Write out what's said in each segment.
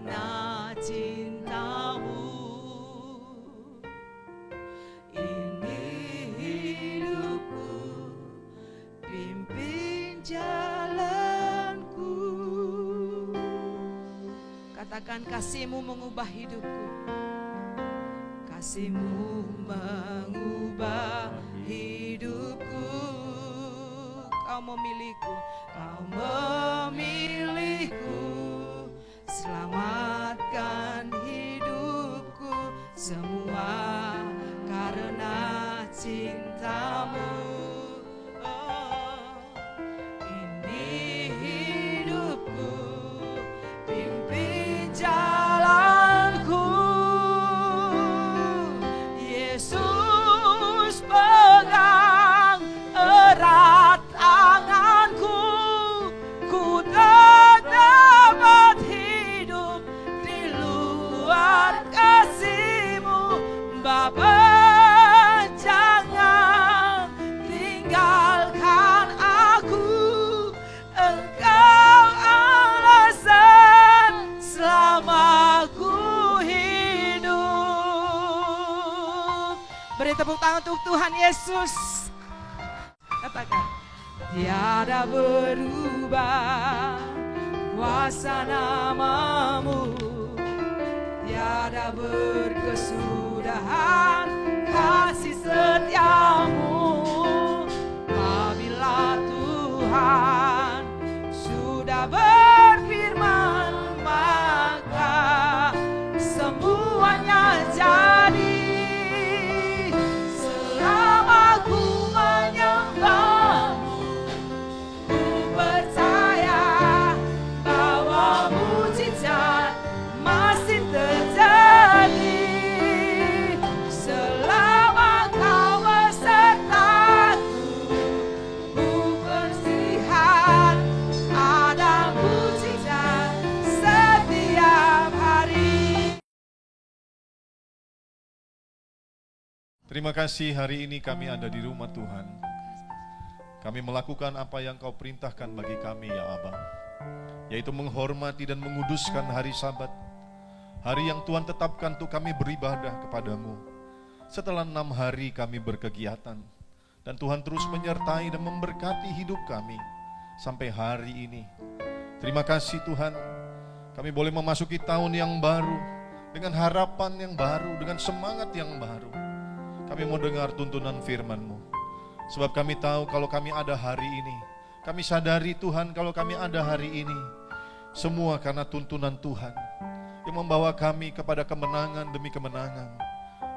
karena cintamu. Ini hidupku, pimpin jalanku. Katakan, kasih-Mu mengubah hidupku. Kasih-Mu mengubah hidupku. Kau memilihku, Kau memilihku. Selamatkan hidupku, semua karena cintamu. Oh, ini hidupku, pimpin jalanku. Yesus pegang erat tanganku, ku tak dapat hidup di luar kasih-Mu. Bapa, jangan tinggalkan aku. Engkau alasan selama ku hidup. Beri tepuk tangan untuk Tuhan Yesus. Katakan, tiada berubah kuasa nama-Mu, tiada berkesudahan kasih setia-Mu. Apabila Tuhan sudah berfirman, maka semuanya jadi. Selama ku menyembah-Mu, ku percaya bahwa mujizat masih terjadi. Selama Kau besertaku, ku bersihat ada mujizat setiap hari. Terima kasih, hari ini kami ada di rumah Tuhan. Kami melakukan apa yang Kau perintahkan bagi kami, ya Abang, yaitu menghormati dan menguduskan hari Sabat, hari yang Tuhan tetapkan untuk kami beribadah kepadamu. Setelah 6 hari kami berkegiatan, dan Tuhan terus menyertai dan memberkati hidup kami sampai hari ini. Terima kasih Tuhan, kami boleh memasuki tahun yang baru dengan harapan yang baru, dengan semangat yang baru. Kami mau dengar tuntunan firman-Mu, sebab kami tahu kalau kami ada hari ini, kami sadari Tuhan kalau kami ada hari ini, semua karena tuntunan Tuhan yang membawa kami kepada kemenangan demi kemenangan,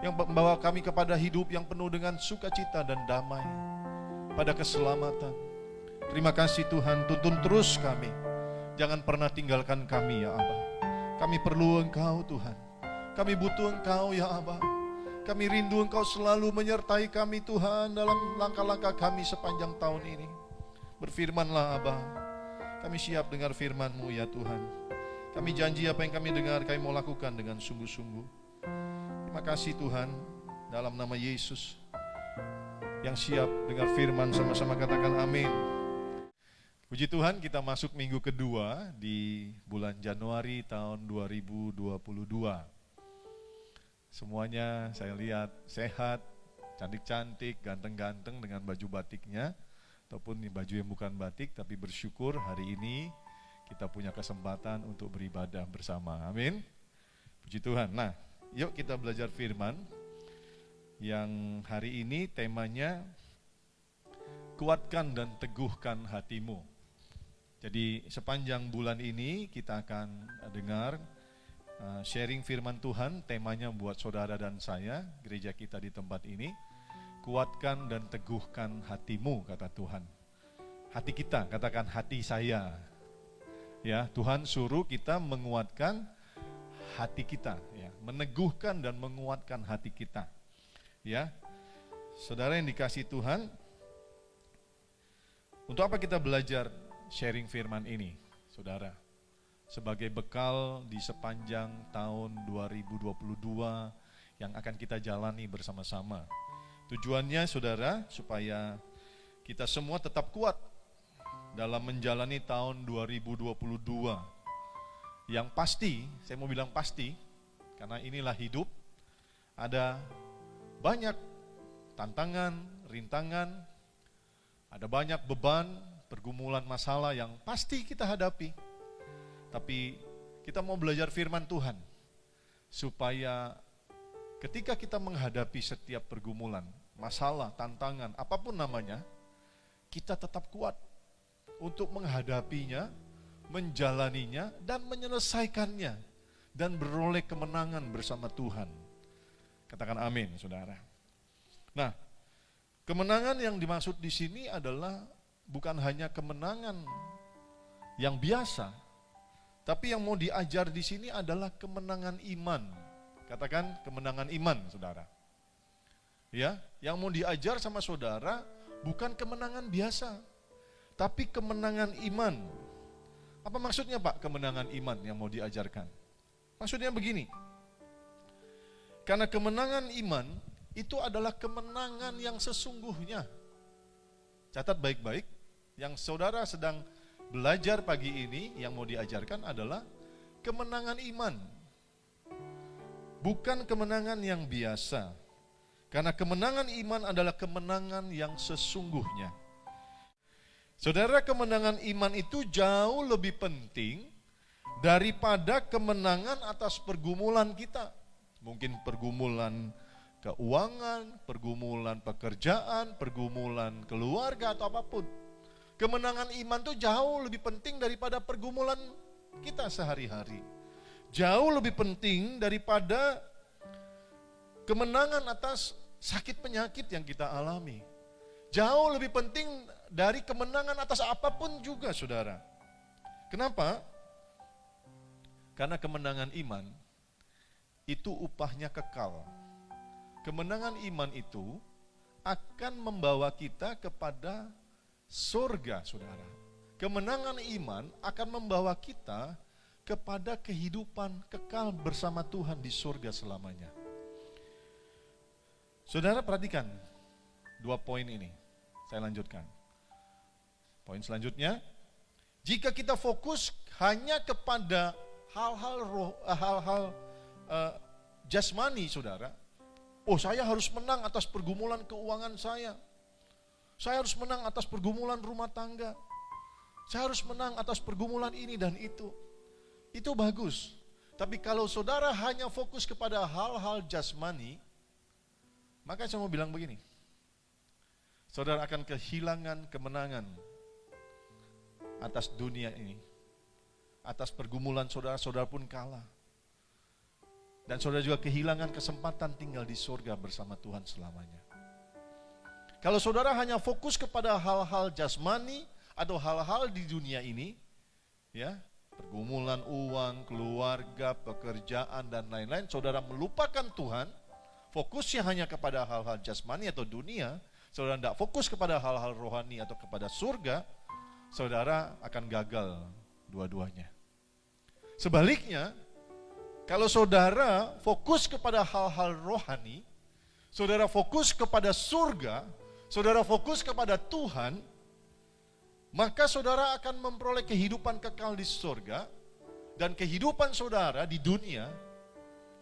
yang membawa kami kepada hidup yang penuh dengan sukacita dan damai, pada keselamatan. Terima kasih Tuhan, tuntun terus kami, jangan pernah tinggalkan kami ya Abah. Kami perlu Engkau Tuhan, kami butuh Engkau ya Abah. Kami rindu Engkau selalu menyertai kami Tuhan dalam langkah-langkah kami sepanjang tahun ini. Berfirmanlah Abah, kami siap dengar firman-Mu ya Tuhan. Kami janji apa yang kami dengar kami mau lakukan dengan sungguh-sungguh. Terima kasih Tuhan, dalam nama Yesus. Yang siap dengar firman sama-sama katakan amin. Puji Tuhan, kita masuk minggu kedua di bulan Januari tahun 2022. Semuanya saya lihat sehat, cantik-cantik, ganteng-ganteng dengan baju batiknya, ataupun baju yang bukan batik, tapi bersyukur hari ini kita punya kesempatan untuk beribadah bersama. Amin. Puji Tuhan. Nah, yuk kita belajar firman yang hari ini temanya kuatkan dan teguhkan hatimu. Jadi sepanjang bulan ini kita akan dengar sharing firman Tuhan, temanya buat saudara dan saya, gereja kita di tempat ini, kuatkan dan teguhkan hatimu, kata Tuhan. Hati kita, katakan hati saya. Ya, Tuhan suruh kita menguatkan hati kita, ya, meneguhkan dan menguatkan hati kita. Ya, saudara yang dikasihi Tuhan, untuk apa kita belajar sharing firman ini, saudara? Sebagai bekal di sepanjang tahun 2022 yang akan kita jalani bersama-sama. Tujuannya saudara, supaya kita semua tetap kuat dalam menjalani tahun 2022 Yang pasti, saya mau bilang pasti, karena inilah hidup, ada banyak tantangan, rintangan, ada banyak beban, pergumulan masalah yang pasti kita hadapi. Tapi kita mau belajar firman Tuhan, supaya ketika kita menghadapi setiap pergumulan, masalah, tantangan, apapun namanya, kita tetap kuat untuk menghadapinya, menjalaninya, dan menyelesaikannya, dan beroleh kemenangan bersama Tuhan. Katakan amin, saudara. Nah, kemenangan yang dimaksud di sini adalah bukan hanya kemenangan yang biasa, tapi yang mau diajar di sini adalah kemenangan iman. Katakan kemenangan iman, saudara. Ya, yang mau diajar sama saudara bukan kemenangan biasa, tapi kemenangan iman. Apa maksudnya, Pak, kemenangan iman yang mau diajarkan? Maksudnya begini. Karena kemenangan iman itu adalah kemenangan yang sesungguhnya. Catat baik-baik, yang saudara sedang belajar pagi ini yang mau diajarkan adalah kemenangan iman. Bukan kemenangan yang biasa. Karena kemenangan iman adalah kemenangan yang sesungguhnya. Saudara, kemenangan iman itu jauh lebih penting daripada kemenangan atas pergumulan kita. Mungkin pergumulan keuangan, pergumulan pekerjaan, pergumulan keluarga atau apapun. Kemenangan iman itu jauh lebih penting daripada pergumulan kita sehari-hari. Jauh lebih penting daripada kemenangan atas sakit penyakit yang kita alami. Jauh lebih penting dari kemenangan atas apapun juga, saudara. Kenapa? Karena kemenangan iman itu upahnya kekal. Kemenangan iman itu akan membawa kita kepada surga, saudara. Kemenangan iman akan membawa kita kepada kehidupan kekal bersama Tuhan di surga selamanya. Saudara, perhatikan 2 poin ini. Saya lanjutkan. Poin selanjutnya, jika kita fokus hanya kepada hal-hal jasmani, saudara. Oh, saya harus menang atas pergumulan keuangan saya. Saya harus menang atas pergumulan rumah tangga. Saya harus menang atas pergumulan ini dan itu. Itu bagus. Tapi kalau saudara hanya fokus kepada hal-hal jasmani, maka saya mau bilang begini. Saudara akan kehilangan kemenangan atas dunia ini. Atas pergumulan saudara pun kalah. Dan saudara juga kehilangan kesempatan tinggal di surga bersama Tuhan selamanya. Kalau saudara hanya fokus kepada hal-hal jasmani atau hal-hal di dunia ini, ya, pergumulan uang, keluarga, pekerjaan, dan lain-lain, saudara melupakan Tuhan, fokusnya hanya kepada hal-hal jasmani atau dunia, saudara tidak fokus kepada hal-hal rohani atau kepada surga, saudara akan gagal dua-duanya. Sebaliknya, kalau saudara fokus kepada hal-hal rohani, saudara fokus kepada surga, saudara fokus kepada Tuhan, maka saudara akan memperoleh kehidupan kekal di surga, dan kehidupan saudara di dunia,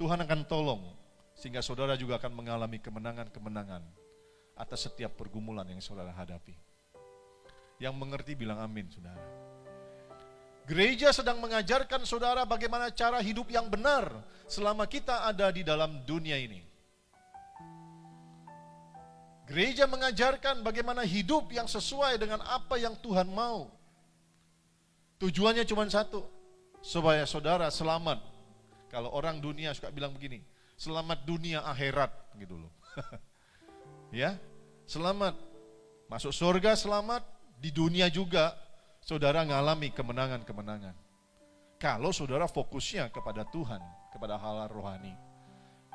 Tuhan akan tolong, sehingga saudara juga akan mengalami kemenangan-kemenangan atas setiap pergumulan yang saudara hadapi. Yang mengerti bilang amin, saudara. Gereja sedang mengajarkan saudara bagaimana cara hidup yang benar selama kita ada di dalam dunia ini. Gereja mengajarkan bagaimana hidup yang sesuai dengan apa yang Tuhan mau. Tujuannya cuma satu, supaya saudara selamat. Kalau orang dunia suka bilang begini, selamat dunia akhirat gitu loh. Ya, selamat. Masuk surga selamat, di dunia juga saudara ngalami kemenangan-kemenangan. Kalau saudara fokusnya kepada Tuhan, kepada hal rohani.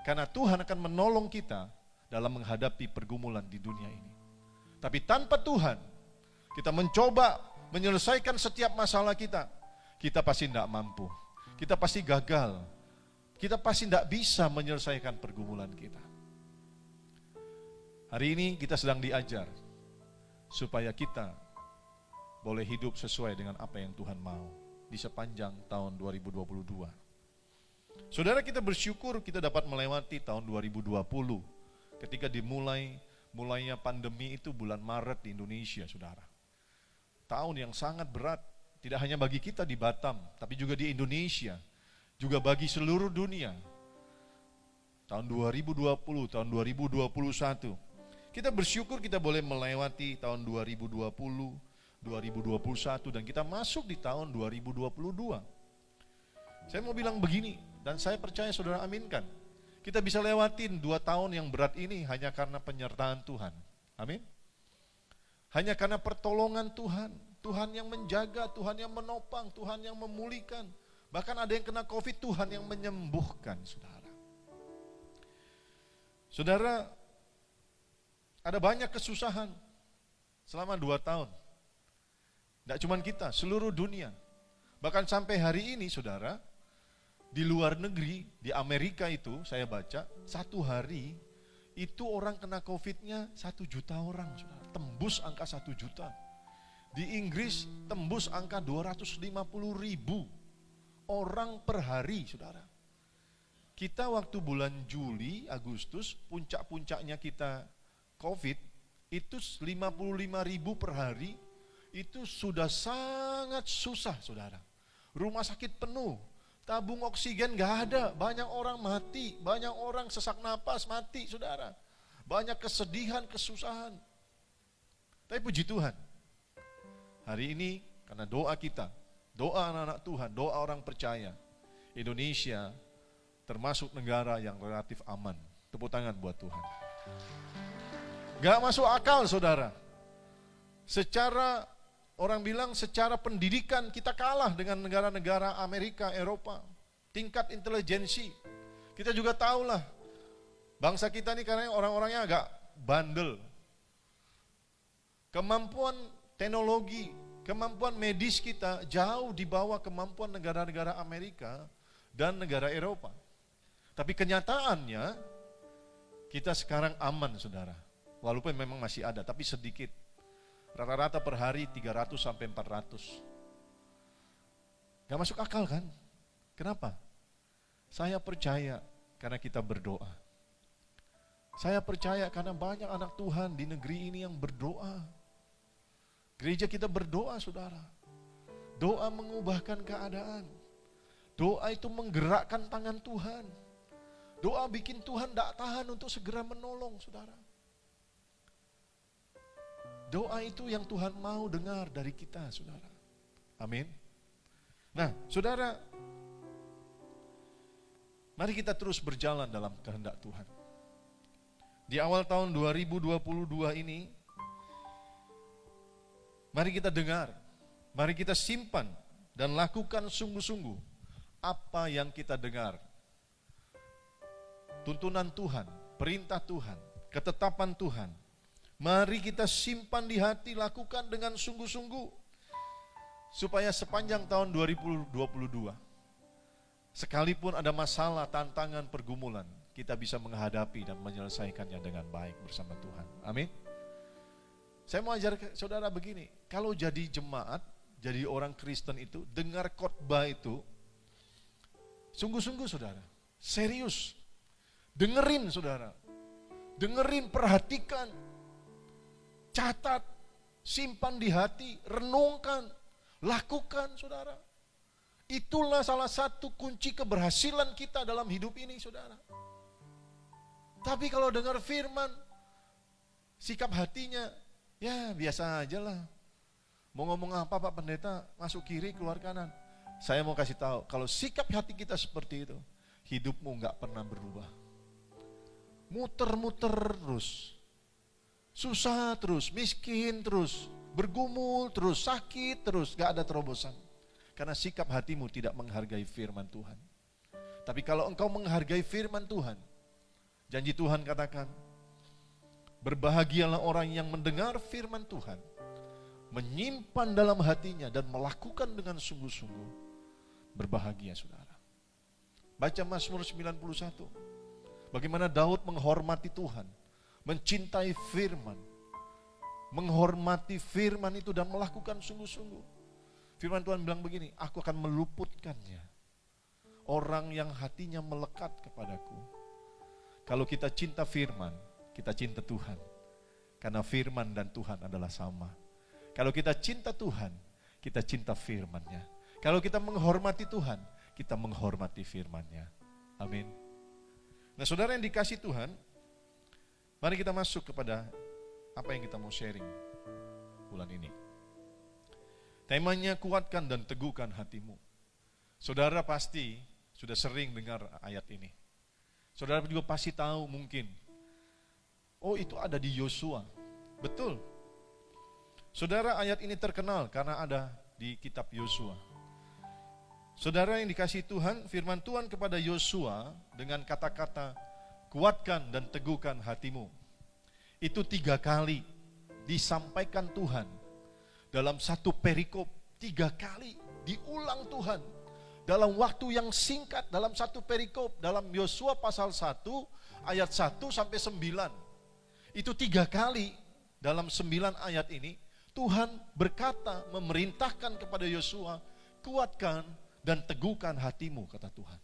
Karena Tuhan akan menolong kita dalam menghadapi pergumulan di dunia ini. Tapi tanpa Tuhan, kita mencoba menyelesaikan setiap masalah kita, kita pasti tidak mampu. Kita pasti gagal. Kita pasti tidak bisa menyelesaikan pergumulan kita. Hari ini kita sedang diajar supaya kita boleh hidup sesuai dengan apa yang Tuhan mau. di sepanjang tahun 2022. Saudara, kita bersyukur kita dapat melewati tahun 2020 ketika mulainya pandemi itu bulan Maret di Indonesia, saudara. Tahun yang sangat berat, tidak hanya bagi kita di Batam, tapi juga di Indonesia, juga bagi seluruh dunia. Tahun 2020, tahun 2021, kita bersyukur kita boleh melewati tahun 2020, 2021, dan kita masuk di tahun 2022. Saya mau bilang begini, dan saya percaya saudara aminkan, kita bisa lewatin 2 tahun yang berat ini hanya karena penyertaan Tuhan. Amin. Hanya karena pertolongan Tuhan. Tuhan yang menjaga, Tuhan yang menopang, Tuhan yang memulihkan. Bahkan ada yang kena COVID, Tuhan yang menyembuhkan, saudara. Saudara, ada banyak kesusahan selama 2 tahun. Tidak cuma kita, seluruh dunia. Bahkan sampai hari ini, saudara, di luar negeri, di Amerika itu saya baca, 1 hari itu orang kena COVID-nya 1 juta orang, saudara. Tembus angka 1 juta. Di Inggris tembus angka 250.000 orang per hari, saudara. Kita waktu bulan Juli, Agustus, puncak-puncaknya kita COVID, itu 55.000 per hari, itu sudah sangat susah, saudara. Rumah sakit penuh. Tabung oksigen gak ada, banyak orang mati, banyak orang sesak napas mati, saudara. Banyak kesedihan, kesusahan. Tapi puji Tuhan, hari ini karena doa kita, doa anak-anak Tuhan, doa orang percaya, Indonesia termasuk negara yang relatif aman. Tepuk tangan buat Tuhan. Gak masuk akal, saudara. Secara orang bilang secara pendidikan kita kalah dengan negara-negara Amerika, Eropa. Tingkat intelijensi. Kita juga tahulah bangsa kita ini karena orang-orangnya agak bandel. Kemampuan teknologi, kemampuan medis kita jauh di bawah kemampuan negara-negara Amerika dan negara Eropa. Tapi kenyataannya kita sekarang aman, saudara. Walaupun memang masih ada, tapi sedikit. Rata-rata per hari 300 sampai 400. Gak masuk akal kan? Kenapa? Saya percaya karena kita berdoa. Saya percaya karena banyak anak Tuhan di negeri ini yang berdoa. Gereja kita berdoa, saudara. Doa mengubahkan keadaan. Doa itu menggerakkan tangan Tuhan. Doa bikin Tuhan tidak tahan untuk segera menolong, saudara. Doa itu yang Tuhan mau dengar dari kita, saudara. Amin. Nah, saudara, mari kita terus berjalan dalam kehendak Tuhan. Di awal tahun 2022 ini, mari kita dengar, mari kita simpan dan lakukan sungguh-sungguh apa yang kita dengar. Tuntunan Tuhan, perintah Tuhan, ketetapan Tuhan. Mari kita simpan di hati, lakukan dengan sungguh-sungguh. Supaya sepanjang tahun 2022, sekalipun ada masalah, tantangan, pergumulan, kita bisa menghadapi dan menyelesaikannya dengan baik bersama Tuhan. Amin. Saya mau ajar saudara begini, kalau jadi jemaat, jadi orang Kristen itu, dengar khotbah itu, sungguh-sungguh saudara, serius. Dengerin saudara, dengerin, perhatikan. Catat, simpan di hati, renungkan, lakukan, saudara. Itulah salah satu kunci keberhasilan kita dalam hidup ini, saudara. Tapi kalau dengar firman, sikap hatinya, ya biasa aja lah. Mau ngomong apa Pak Pendeta, masuk kiri, keluar kanan. Saya mau kasih tahu, kalau sikap hati kita seperti itu, hidupmu gak pernah berubah. Muter-muter terus. Susah terus, miskin terus, bergumul terus, sakit terus, gak ada terobosan. Karena sikap hatimu tidak menghargai firman Tuhan. Tapi kalau engkau menghargai firman Tuhan, janji Tuhan katakan, berbahagialah orang yang mendengar firman Tuhan, menyimpan dalam hatinya dan melakukan dengan sungguh-sungguh. Berbahagia saudara. Baca Mazmur 91. Bagaimana Daud menghormati Tuhan, mencintai firman, menghormati firman itu dan melakukan sungguh-sungguh. Firman Tuhan bilang begini, aku akan meluputkannya. Orang yang hatinya melekat kepadaku. Kalau kita cinta firman, kita cinta Tuhan. Karena firman dan Tuhan adalah sama. Kalau kita cinta Tuhan, kita cinta firman-Nya. Kalau kita menghormati Tuhan, kita menghormati firman-Nya. Amin. Nah, saudara yang dikasih Tuhan, mari kita masuk kepada apa yang kita mau sharing bulan ini. Temanya kuatkan dan teguhkan hatimu. Saudara pasti sudah sering dengar ayat ini. Saudara juga pasti tahu mungkin, oh itu ada di Yosua. Betul. Saudara, ayat ini terkenal karena ada di kitab Yosua. Saudara yang dikasih Tuhan, firman Tuhan kepada Yosua dengan kata-kata kuatkan dan teguhkan hatimu. Itu 3 kali disampaikan Tuhan dalam satu perikop. 3 kali diulang Tuhan dalam waktu yang singkat, dalam satu perikop, dalam Yosua pasal 1 ayat 1 sampai 9. Itu 3 kali dalam 9 ayat ini Tuhan berkata, memerintahkan kepada Yosua, kuatkan dan teguhkan hatimu, kata Tuhan.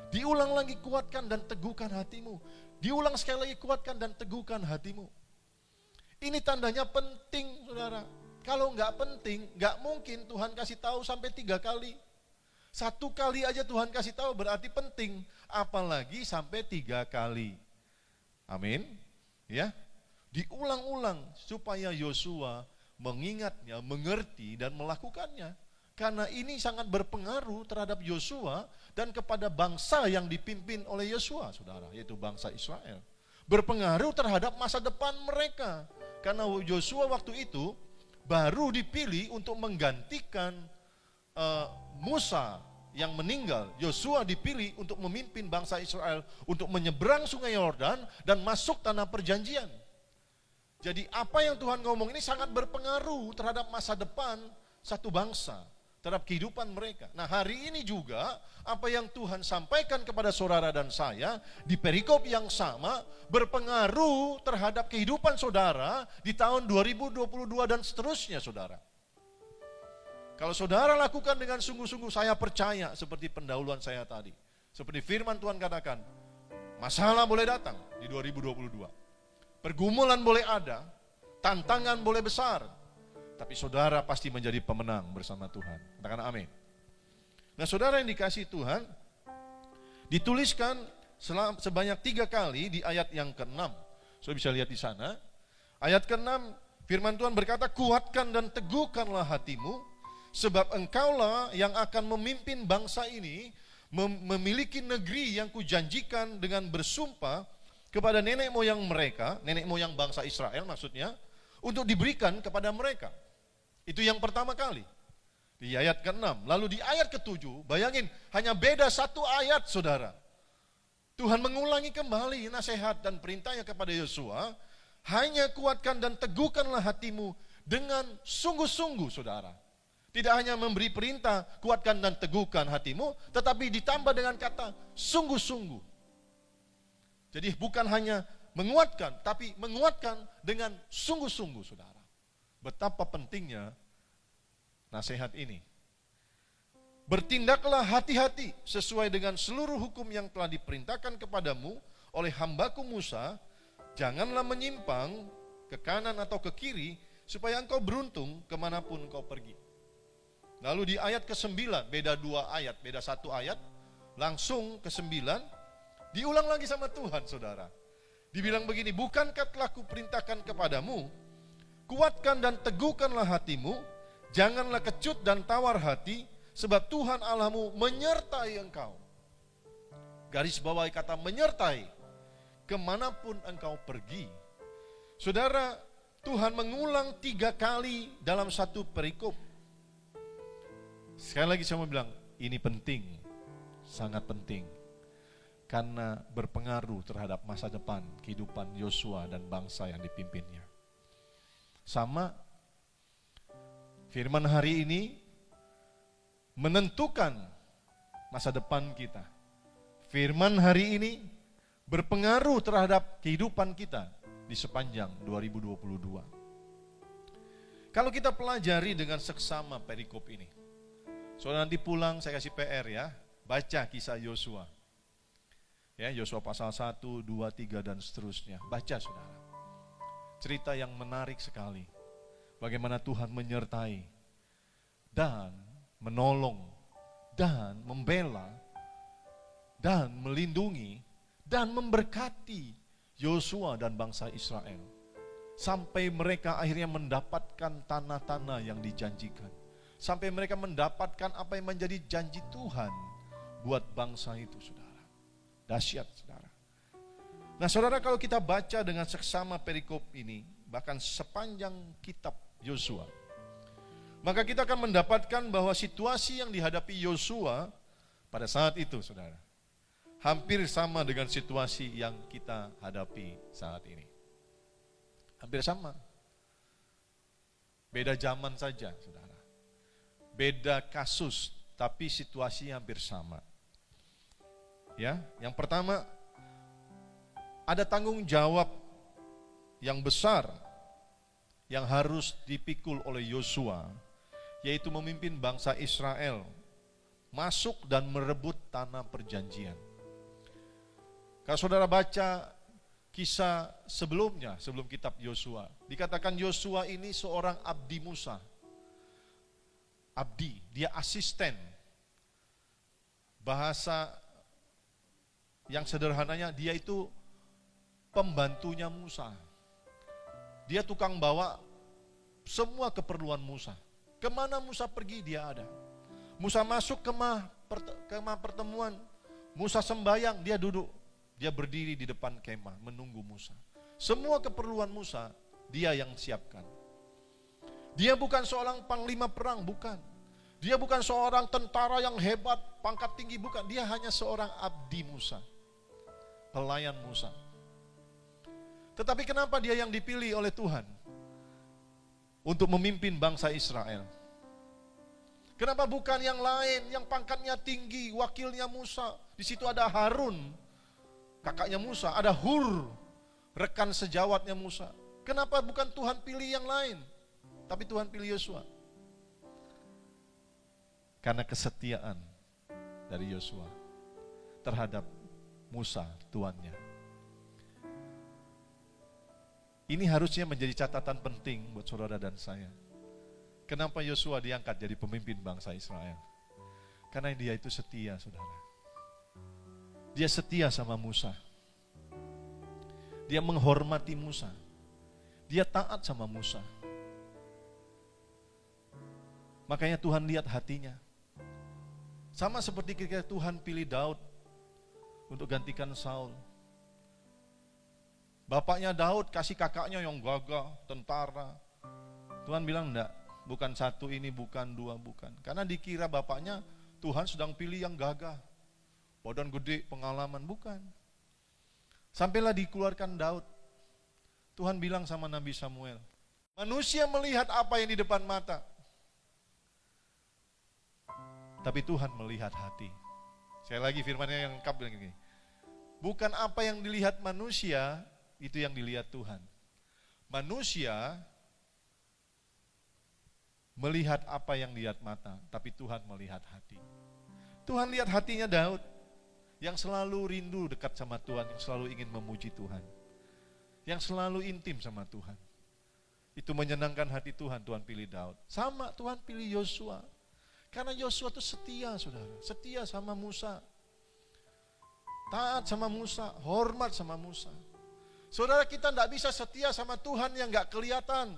Diulang lagi, kuatkan dan teguhkan hatimu. Diulang sekali lagi, kuatkan dan teguhkan hatimu. Ini tandanya penting, saudara. Kalau nggak penting, nggak mungkin Tuhan kasih tahu sampai 3 kali. 1 kali aja Tuhan kasih tahu berarti penting, apalagi sampai 3 kali. Amin. Ya, diulang-ulang supaya Yosua mengingatnya, mengerti dan melakukannya. Karena ini sangat berpengaruh terhadap Yosua dan kepada bangsa yang dipimpin oleh Yosua, saudara, yaitu bangsa Israel. Berpengaruh terhadap masa depan mereka. Karena Yosua waktu itu baru dipilih untuk menggantikan Musa yang meninggal. Yosua dipilih untuk memimpin bangsa Israel untuk menyeberang sungai Yordan dan masuk tanah perjanjian. Jadi apa yang Tuhan ngomong ini sangat berpengaruh terhadap masa depan satu bangsa, terhadap kehidupan mereka. Nah, hari ini juga apa yang Tuhan sampaikan kepada saudara dan saya di perikop yang sama berpengaruh terhadap kehidupan saudara di tahun 2022 dan seterusnya, saudara. Kalau saudara lakukan dengan sungguh-sungguh, saya percaya seperti pendahuluan saya tadi, seperti firman Tuhan katakan, masalah boleh datang di 2022, pergumulan boleh ada, tantangan boleh besar, tapi saudara pasti menjadi pemenang bersama Tuhan. Katakan amin. Nah, saudara yang dikasih Tuhan, dituliskan sebanyak 3 kali di ayat yang ke-6. Saudara bisa lihat di sana. Ayat ke-6, firman Tuhan berkata, kuatkan dan teguhkanlah hatimu, sebab engkaulah yang akan memimpin bangsa ini, memiliki negeri yang kujanjikan dengan bersumpah kepada nenek moyang mereka, nenek moyang bangsa Israel maksudnya, untuk diberikan kepada mereka. Itu yang pertama kali, di ayat ke-6. Lalu di ayat ke-7, bayangin, hanya beda 1 ayat, saudara. Tuhan mengulangi kembali nasihat dan perintahnya kepada Yosua, hanya kuatkan dan teguhkanlah hatimu dengan sungguh-sungguh, saudara. Tidak hanya memberi perintah, kuatkan dan teguhkan hatimu, tetapi ditambah dengan kata sungguh-sungguh. Jadi bukan hanya menguatkan, tapi menguatkan dengan sungguh-sungguh, saudara. Betapa pentingnya nasihat ini. Bertindaklah hati-hati sesuai dengan seluruh hukum yang telah diperintahkan kepadamu oleh hambaku Musa. Janganlah menyimpang ke kanan atau ke kiri, supaya engkau beruntung kemanapun engkau pergi. Lalu di ayat ke-9, beda 2 ayat, beda 1 ayat, langsung ke-9, diulang lagi sama Tuhan, saudara. Dibilang begini, bukankah telah kuperintahkan kepadamu, kuatkan dan teguhkanlah hatimu, janganlah kecut dan tawar hati, sebab Tuhan Allahmu menyertai engkau. Garis bawahi kata menyertai, kemanapun engkau pergi. Saudara, Tuhan mengulang 3 kali dalam satu perikop. Sekali lagi saya mau bilang, ini penting, sangat penting. Karena berpengaruh terhadap masa depan kehidupan Yosua dan bangsa yang dipimpinnya. Sama, firman hari ini menentukan masa depan kita. Firman hari ini berpengaruh terhadap kehidupan kita di sepanjang 2022. Kalau kita pelajari dengan seksama perikop ini, Saudara nanti pulang saya kasih PR ya, baca kisah Yosua. Ya, Yosua pasal 1, 2, 3 dan seterusnya. Baca saudara. Cerita yang menarik sekali. Bagaimana Tuhan menyertai dan menolong dan membela dan melindungi dan memberkati Yosua dan bangsa Israel. Sampai mereka akhirnya mendapatkan tanah-tanah yang dijanjikan. Sampai mereka mendapatkan apa yang menjadi janji Tuhan buat bangsa itu, saudara. Dahsyat, saudara. Nah, saudara, kalau kita baca dengan seksama perikop ini, bahkan sepanjang kitab Yosua, maka kita akan mendapatkan bahwa situasi yang dihadapi Yosua pada saat itu, saudara, hampir sama dengan situasi yang kita hadapi saat ini. Hampir sama. Beda zaman saja, saudara. Beda kasus, tapi situasi hampir sama. Ya, yang pertama, ada tanggung jawab yang besar yang harus dipikul oleh Yosua, yaitu memimpin bangsa Israel masuk dan merebut tanah perjanjian. Kalau saudara baca kisah sebelumnya, sebelum kitab Yosua, dikatakan Yosua ini seorang abdi Musa. Abdi, dia asisten. Bahasa yang sederhananya, dia itu pembantunya Musa. Dia tukang bawa semua keperluan Musa. Kemana Musa pergi, dia ada. Musa masuk kemah pertemuan, Musa sembahyang, dia duduk. Dia berdiri di depan kemah, menunggu Musa. Semua keperluan Musa, dia yang siapkan. Dia bukan seorang panglima perang, bukan. Dia bukan seorang tentara yang hebat, pangkat tinggi, bukan. Dia hanya seorang abdi Musa, pelayan Musa. Tetapi kenapa dia yang dipilih oleh Tuhan untuk memimpin bangsa Israel? Kenapa bukan yang lain, yang pangkatnya tinggi, wakilnya Musa? Di situ ada Harun, kakaknya Musa, ada Hur, rekan sejawatnya Musa. Kenapa bukan Tuhan pilih yang lain, tapi Tuhan pilih Yosua? Karena kesetiaan dari Yosua terhadap Musa, tuannya. Ini harusnya menjadi catatan penting buat saudara dan saya. Kenapa Yosua diangkat jadi pemimpin bangsa Israel? Karena dia itu setia, saudara. Dia setia sama Musa. Dia menghormati Musa. Dia taat sama Musa. Makanya Tuhan lihat hatinya. Sama seperti ketika Tuhan pilih Daud untuk gantikan Saul. Bapaknya Daud kasih kakaknya yang gagah, tentara. Tuhan bilang enggak, bukan satu ini, bukan dua, bukan. Karena dikira bapaknya Tuhan sedang pilih yang gagah. Badan gede, pengalaman, bukan. Sampailah dikeluarkan Daud. Tuhan bilang sama Nabi Samuel, manusia melihat apa yang di depan mata, tapi Tuhan melihat hati. Sekali lagi firman-Nya yang lengkap bilang gini, bukan apa yang dilihat manusia, itu yang dilihat Tuhan. Manusia melihat apa yang dilihat mata, tapi Tuhan melihat hati. Tuhan lihat hatinya Daud, yang selalu rindu dekat sama Tuhan, yang selalu ingin memuji Tuhan, yang selalu intim sama Tuhan. Itu menyenangkan hati Tuhan, Tuhan pilih Daud. Sama Tuhan pilih Yosua. Karena Yosua itu setia, saudara. Setia sama Musa. Taat sama Musa, hormat sama Musa. Saudara, kita tidak bisa setia sama Tuhan yang gak kelihatan.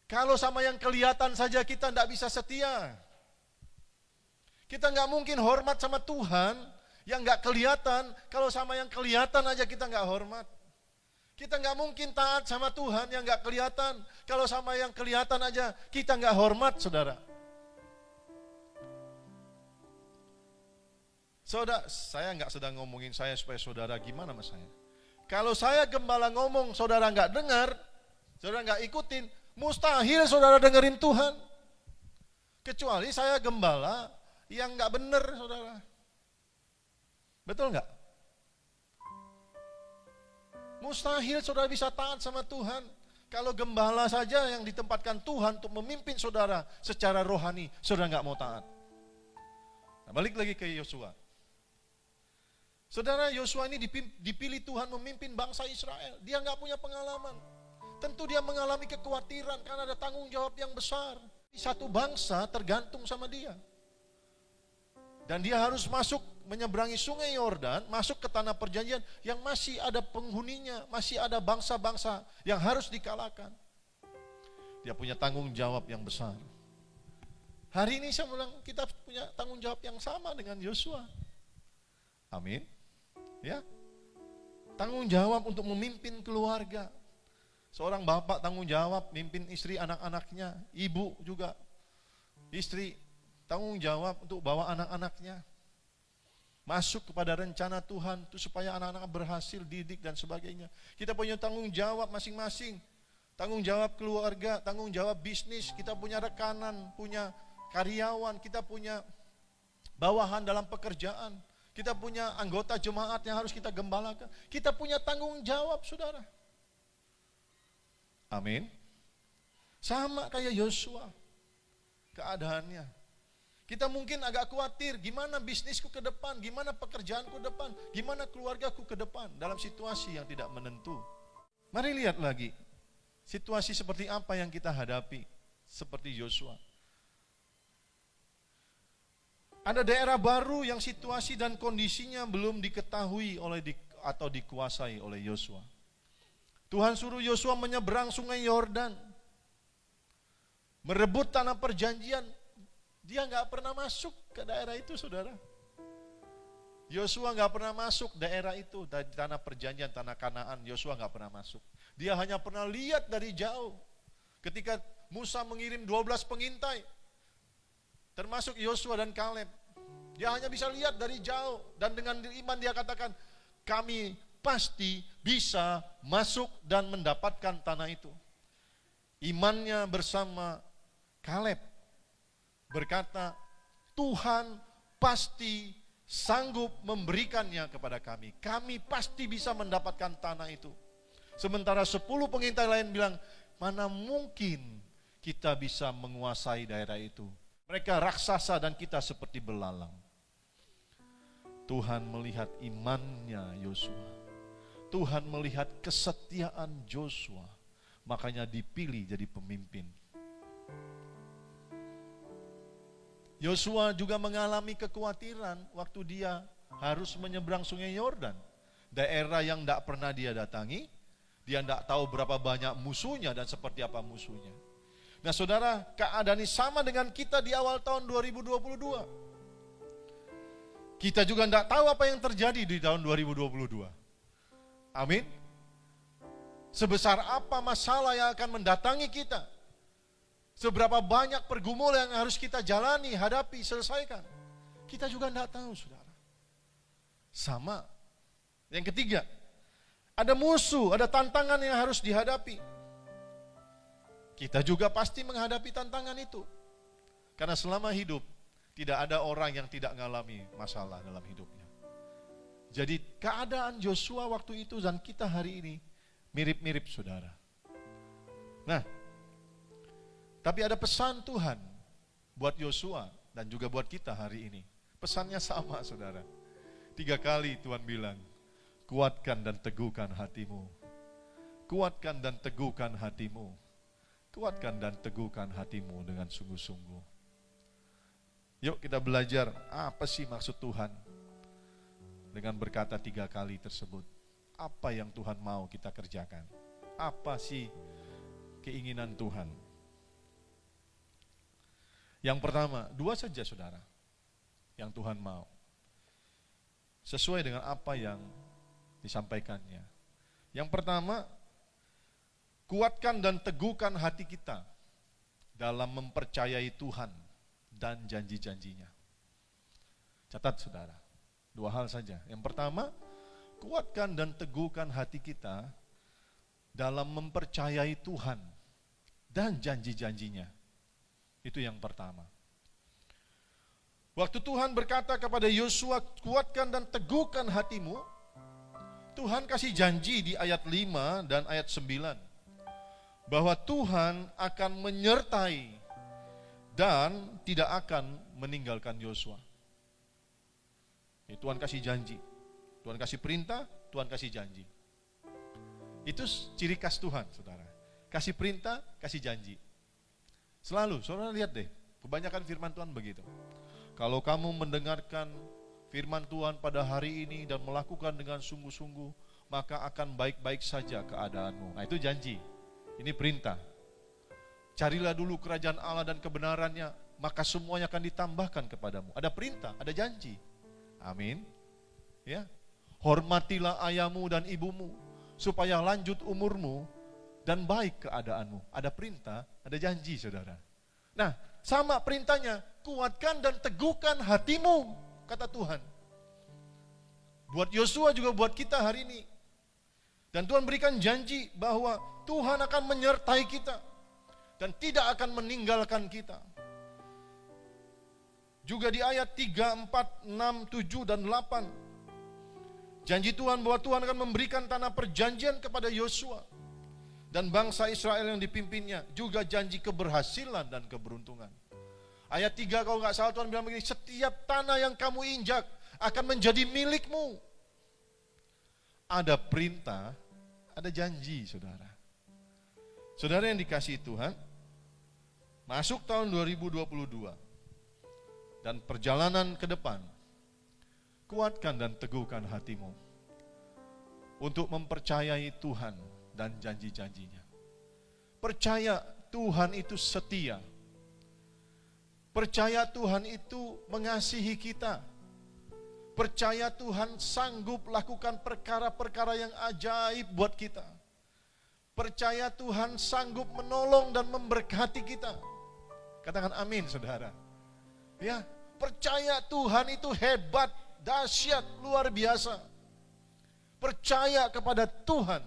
Kalau sama yang kelihatan saja kita tidak bisa setia. Kita gak mungkin hormat sama Tuhan yang gak kelihatan, kalau sama yang kelihatan aja kita gak hormat. Kita gak mungkin taat sama Tuhan yang gak kelihatan, kalau sama yang kelihatan aja kita gak hormat, saudara. Saudara, saya nggak sedang ngomongin saya supaya saudara gimana mas saya. Kalau saya gembala ngomong, saudara nggak dengar, saudara nggak ikutin, mustahil saudara dengerin Tuhan. Kecuali saya gembala yang nggak benar, saudara. Betul nggak? Mustahil saudara bisa taat sama Tuhan Kalau gembala saja yang ditempatkan Tuhan untuk memimpin saudara secara rohani, saudara nggak mau taat. Nah, balik lagi ke Yosua. Saudara, Yosua ini dipilih Tuhan memimpin bangsa Israel. Dia nggak punya pengalaman. Tentu dia mengalami kekhawatiran karena ada tanggung jawab yang besar. Satu bangsa tergantung sama dia. Dan dia harus masuk menyeberangi sungai Yordan, masuk ke tanah perjanjian yang masih ada penghuninya, masih ada bangsa-bangsa yang harus dikalahkan. Dia punya tanggung jawab yang besar. Hari ini saya bilang kita punya tanggung jawab yang sama dengan Yosua. Amin. Ya. Tanggung jawab untuk memimpin keluarga. Seorang bapak tanggung jawab memimpin istri anak-anaknya, ibu juga. Istri tanggung jawab untuk bawa anak-anaknya masuk kepada rencana Tuhan itu supaya anak-anak berhasil didik dan sebagainya. Kita punya tanggung jawab masing-masing. Tanggung jawab keluarga, tanggung jawab bisnis, kita punya rekanan, punya karyawan, kita punya bawahan dalam pekerjaan. Kita punya anggota jemaat yang harus kita gembalakan. Kita punya tanggung jawab, saudara. Amin. Sama kayak Yosua keadaannya. Kita mungkin agak khawatir, gimana bisnisku ke depan, gimana pekerjaanku ke depan, gimana keluargaku ke depan dalam situasi yang tidak menentu. Mari lihat lagi, situasi seperti apa yang kita hadapi, seperti Yosua. Ada daerah baru yang situasi dan kondisinya belum diketahui atau dikuasai oleh Yosua. Tuhan suruh Yosua menyeberang sungai Yordan, merebut tanah perjanjian. Dia nggak pernah masuk ke daerah itu, saudara. Yosua nggak pernah masuk daerah itu, dari tanah perjanjian, tanah Kanaan. Yosua nggak pernah masuk. Dia hanya pernah lihat dari jauh. Ketika Musa mengirim 12 pengintai, termasuk Yosua dan Kaleb, dia hanya bisa lihat dari jauh. Dan dengan iman dia katakan, kami pasti bisa masuk dan mendapatkan tanah itu. Imannya bersama Kaleb berkata, Tuhan pasti sanggup memberikannya kepada kami. Kami pasti bisa mendapatkan tanah itu. Sementara 10 pengintai lain bilang, mana mungkin kita bisa menguasai daerah itu. Mereka raksasa dan kita seperti belalang. Tuhan melihat imannya Yosua. Tuhan melihat kesetiaan Yosua. Makanya dipilih jadi pemimpin. Yosua juga mengalami kekhawatiran waktu dia harus menyeberang sungai Yordan. Daerah yang tidak pernah dia datangi. Dia tidak tahu berapa banyak musuhnya dan seperti apa musuhnya. Nah saudara, keadaan ini sama dengan kita di awal tahun 2022. Kita juga tidak tahu apa yang terjadi di tahun 2022. Amin. Sebesar apa masalah yang akan mendatangi kita. Seberapa banyak pergumulan yang harus kita jalani, hadapi, selesaikan. Kita juga tidak tahu, saudara. Sama. Yang ketiga, ada musuh, ada tantangan yang harus dihadapi. Kita juga pasti menghadapi tantangan itu. Karena selama hidup, tidak ada orang yang tidak mengalami masalah dalam hidupnya. Jadi keadaan Yosua waktu itu dan kita hari ini mirip-mirip, saudara. Nah, tapi ada pesan Tuhan buat Yosua dan juga buat kita hari ini. Pesannya sama, saudara. 3 kali Tuhan bilang, kuatkan dan teguhkan hatimu. Kuatkan dan teguhkan hatimu. Kuatkan dan teguhkan hatimu dengan sungguh-sungguh. Yuk kita belajar apa sih maksud Tuhan dengan berkata 3 kali tersebut. Apa yang Tuhan mau kita kerjakan? Apa sih keinginan Tuhan? Yang pertama, 2 saja, saudara, yang Tuhan mau. Sesuai dengan apa yang disampaikannya. Yang pertama, kuatkan dan teguhkan hati kita dalam mempercayai Tuhan dan janji-janjinya. Catat, saudara, 2 hal saja. Yang pertama, kuatkan dan teguhkan hati kita dalam mempercayai Tuhan dan janji-janjinya. Itu yang pertama. Waktu Tuhan berkata kepada Yosua, kuatkan dan teguhkan hatimu, Tuhan kasih janji di ayat 5 dan ayat 9. bahwa Tuhan akan menyertai dan tidak akan meninggalkan Yosua. Tuhan kasih janji, Tuhan kasih perintah, Tuhan kasih janji. Itu ciri khas Tuhan, saudara. Kasih perintah, kasih janji. Selalu, saudara lihat deh, kebanyakan firman Tuhan begitu. Kalau kamu mendengarkan firman Tuhan pada hari ini dan melakukan dengan sungguh-sungguh, maka akan baik-baik saja keadaanmu. Nah itu janji, ini perintah. Carilah dulu kerajaan Allah dan kebenarannya, maka semuanya akan ditambahkan kepadamu. Ada perintah, ada janji. Amin. Ya. Hormatilah ayahmu dan ibumu supaya lanjut umurmu dan baik keadaanmu. Ada perintah, ada janji, saudara. Nah, sama perintahnya, kuatkan dan teguhkan hatimu, kata Tuhan. Buat Yosua juga buat kita hari ini. Dan Tuhan berikan janji bahwa Tuhan akan menyertai kita dan tidak akan meninggalkan kita. Juga di ayat 3, 4, 6, 7, dan 8. Janji Tuhan bahwa Tuhan akan memberikan tanah perjanjian kepada Yosua dan bangsa Israel yang dipimpinnya. Juga janji keberhasilan dan keberuntungan. Ayat 3 kalau nggak salah Tuhan bilang begini, setiap tanah yang kamu injak akan menjadi milikmu. Ada perintah, ada janji, saudara. Saudara yang dikasihi Tuhan, masuk tahun 2022. Dan perjalanan ke depan, kuatkan dan teguhkan hatimu untuk mempercayai Tuhan dan janji-janjinya. Percaya Tuhan itu setia. Percaya Tuhan itu mengasihi kita. Percaya Tuhan sanggup lakukan perkara-perkara yang ajaib buat kita. Percaya Tuhan sanggup menolong dan memberkati kita. Katakan amin, saudara. Ya, percaya Tuhan itu hebat, dahsyat, luar biasa. Percaya kepada Tuhan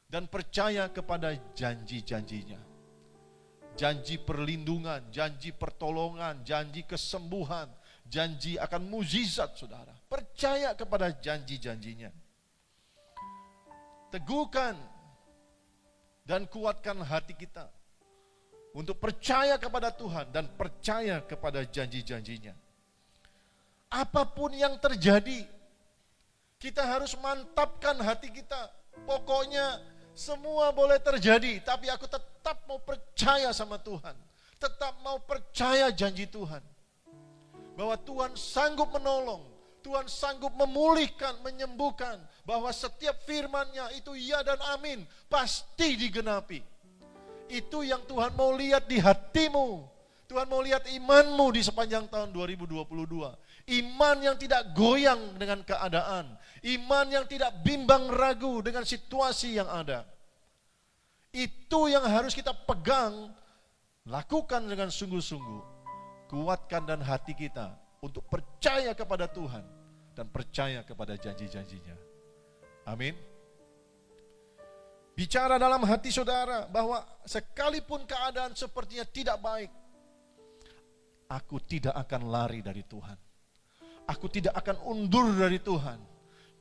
dan percaya kepada janji-janjinya. Janji perlindungan, janji pertolongan, janji kesembuhan, janji akan mukjizat, saudara. Percaya kepada janji-janjinya. Teguhkan dan kuatkan hati kita untuk percaya kepada Tuhan dan percaya kepada janji-janjinya. Apapun yang terjadi, kita harus mantapkan hati kita. Pokoknya semua boleh terjadi, tapi aku tetap mau percaya sama Tuhan. Tetap mau percaya janji Tuhan. Bahwa Tuhan sanggup menolong, Tuhan sanggup memulihkan, menyembuhkan. Bahwa setiap firman-Nya itu ya dan amin, pasti digenapi. Itu yang Tuhan mau lihat di hatimu. Tuhan mau lihat imanmu di sepanjang tahun 2022. Iman yang tidak goyang dengan keadaan. Iman yang tidak bimbang ragu dengan situasi yang ada. Itu yang harus kita pegang, lakukan dengan sungguh-sungguh. Kuatkan dan hati kita untuk percaya kepada Tuhan dan percaya kepada janji-janjinya. Amin. Bicara dalam hati saudara bahwa sekalipun keadaan sepertinya tidak baik, aku tidak akan lari dari Tuhan. Aku tidak akan undur dari Tuhan.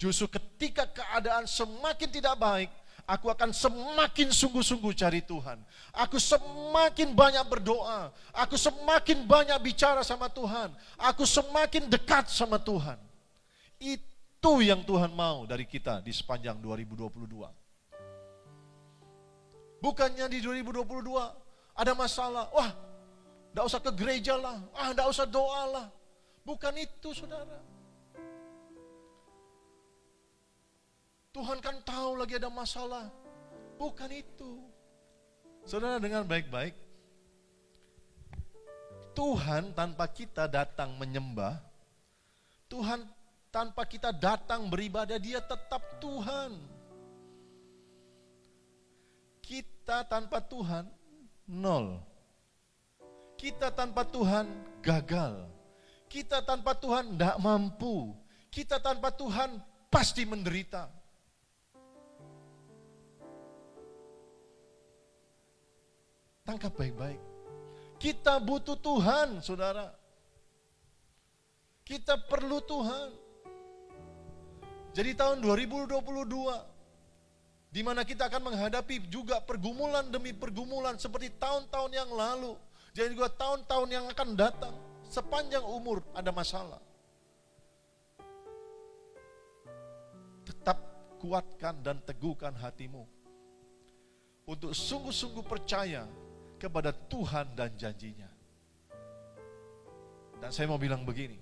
Justru ketika keadaan semakin tidak baik, aku akan semakin sungguh-sungguh cari Tuhan. Aku semakin banyak berdoa. Aku semakin banyak bicara sama Tuhan. Aku semakin dekat sama Tuhan. Itu yang Tuhan mau dari kita di sepanjang 2022. Bukannya di 2022 ada masalah, wah, enggak usah ke gereja lah, enggak usah doa lah. Bukan itu, saudara. Tuhan kan tahu lagi ada masalah. Bukan itu. Saudara dengar baik-baik. Tuhan tanpa kita datang menyembah, Tuhan tanpa kita datang beribadah, Dia tetap Tuhan. Kita tanpa Tuhan, nol. Kita tanpa Tuhan, gagal. Kita tanpa Tuhan, tidak mampu. Kita tanpa Tuhan, pasti menderita. Tangkap baik-baik. Kita butuh Tuhan, saudara. Kita perlu Tuhan. Jadi tahun 2022, di mana kita akan menghadapi juga pergumulan demi pergumulan seperti tahun-tahun yang lalu, jadi juga tahun-tahun yang akan datang. Sepanjang umur ada masalah. Tetap kuatkan dan teguhkan hatimu untuk sungguh-sungguh percaya kepada Tuhan dan janjinya. Dan saya mau bilang begini,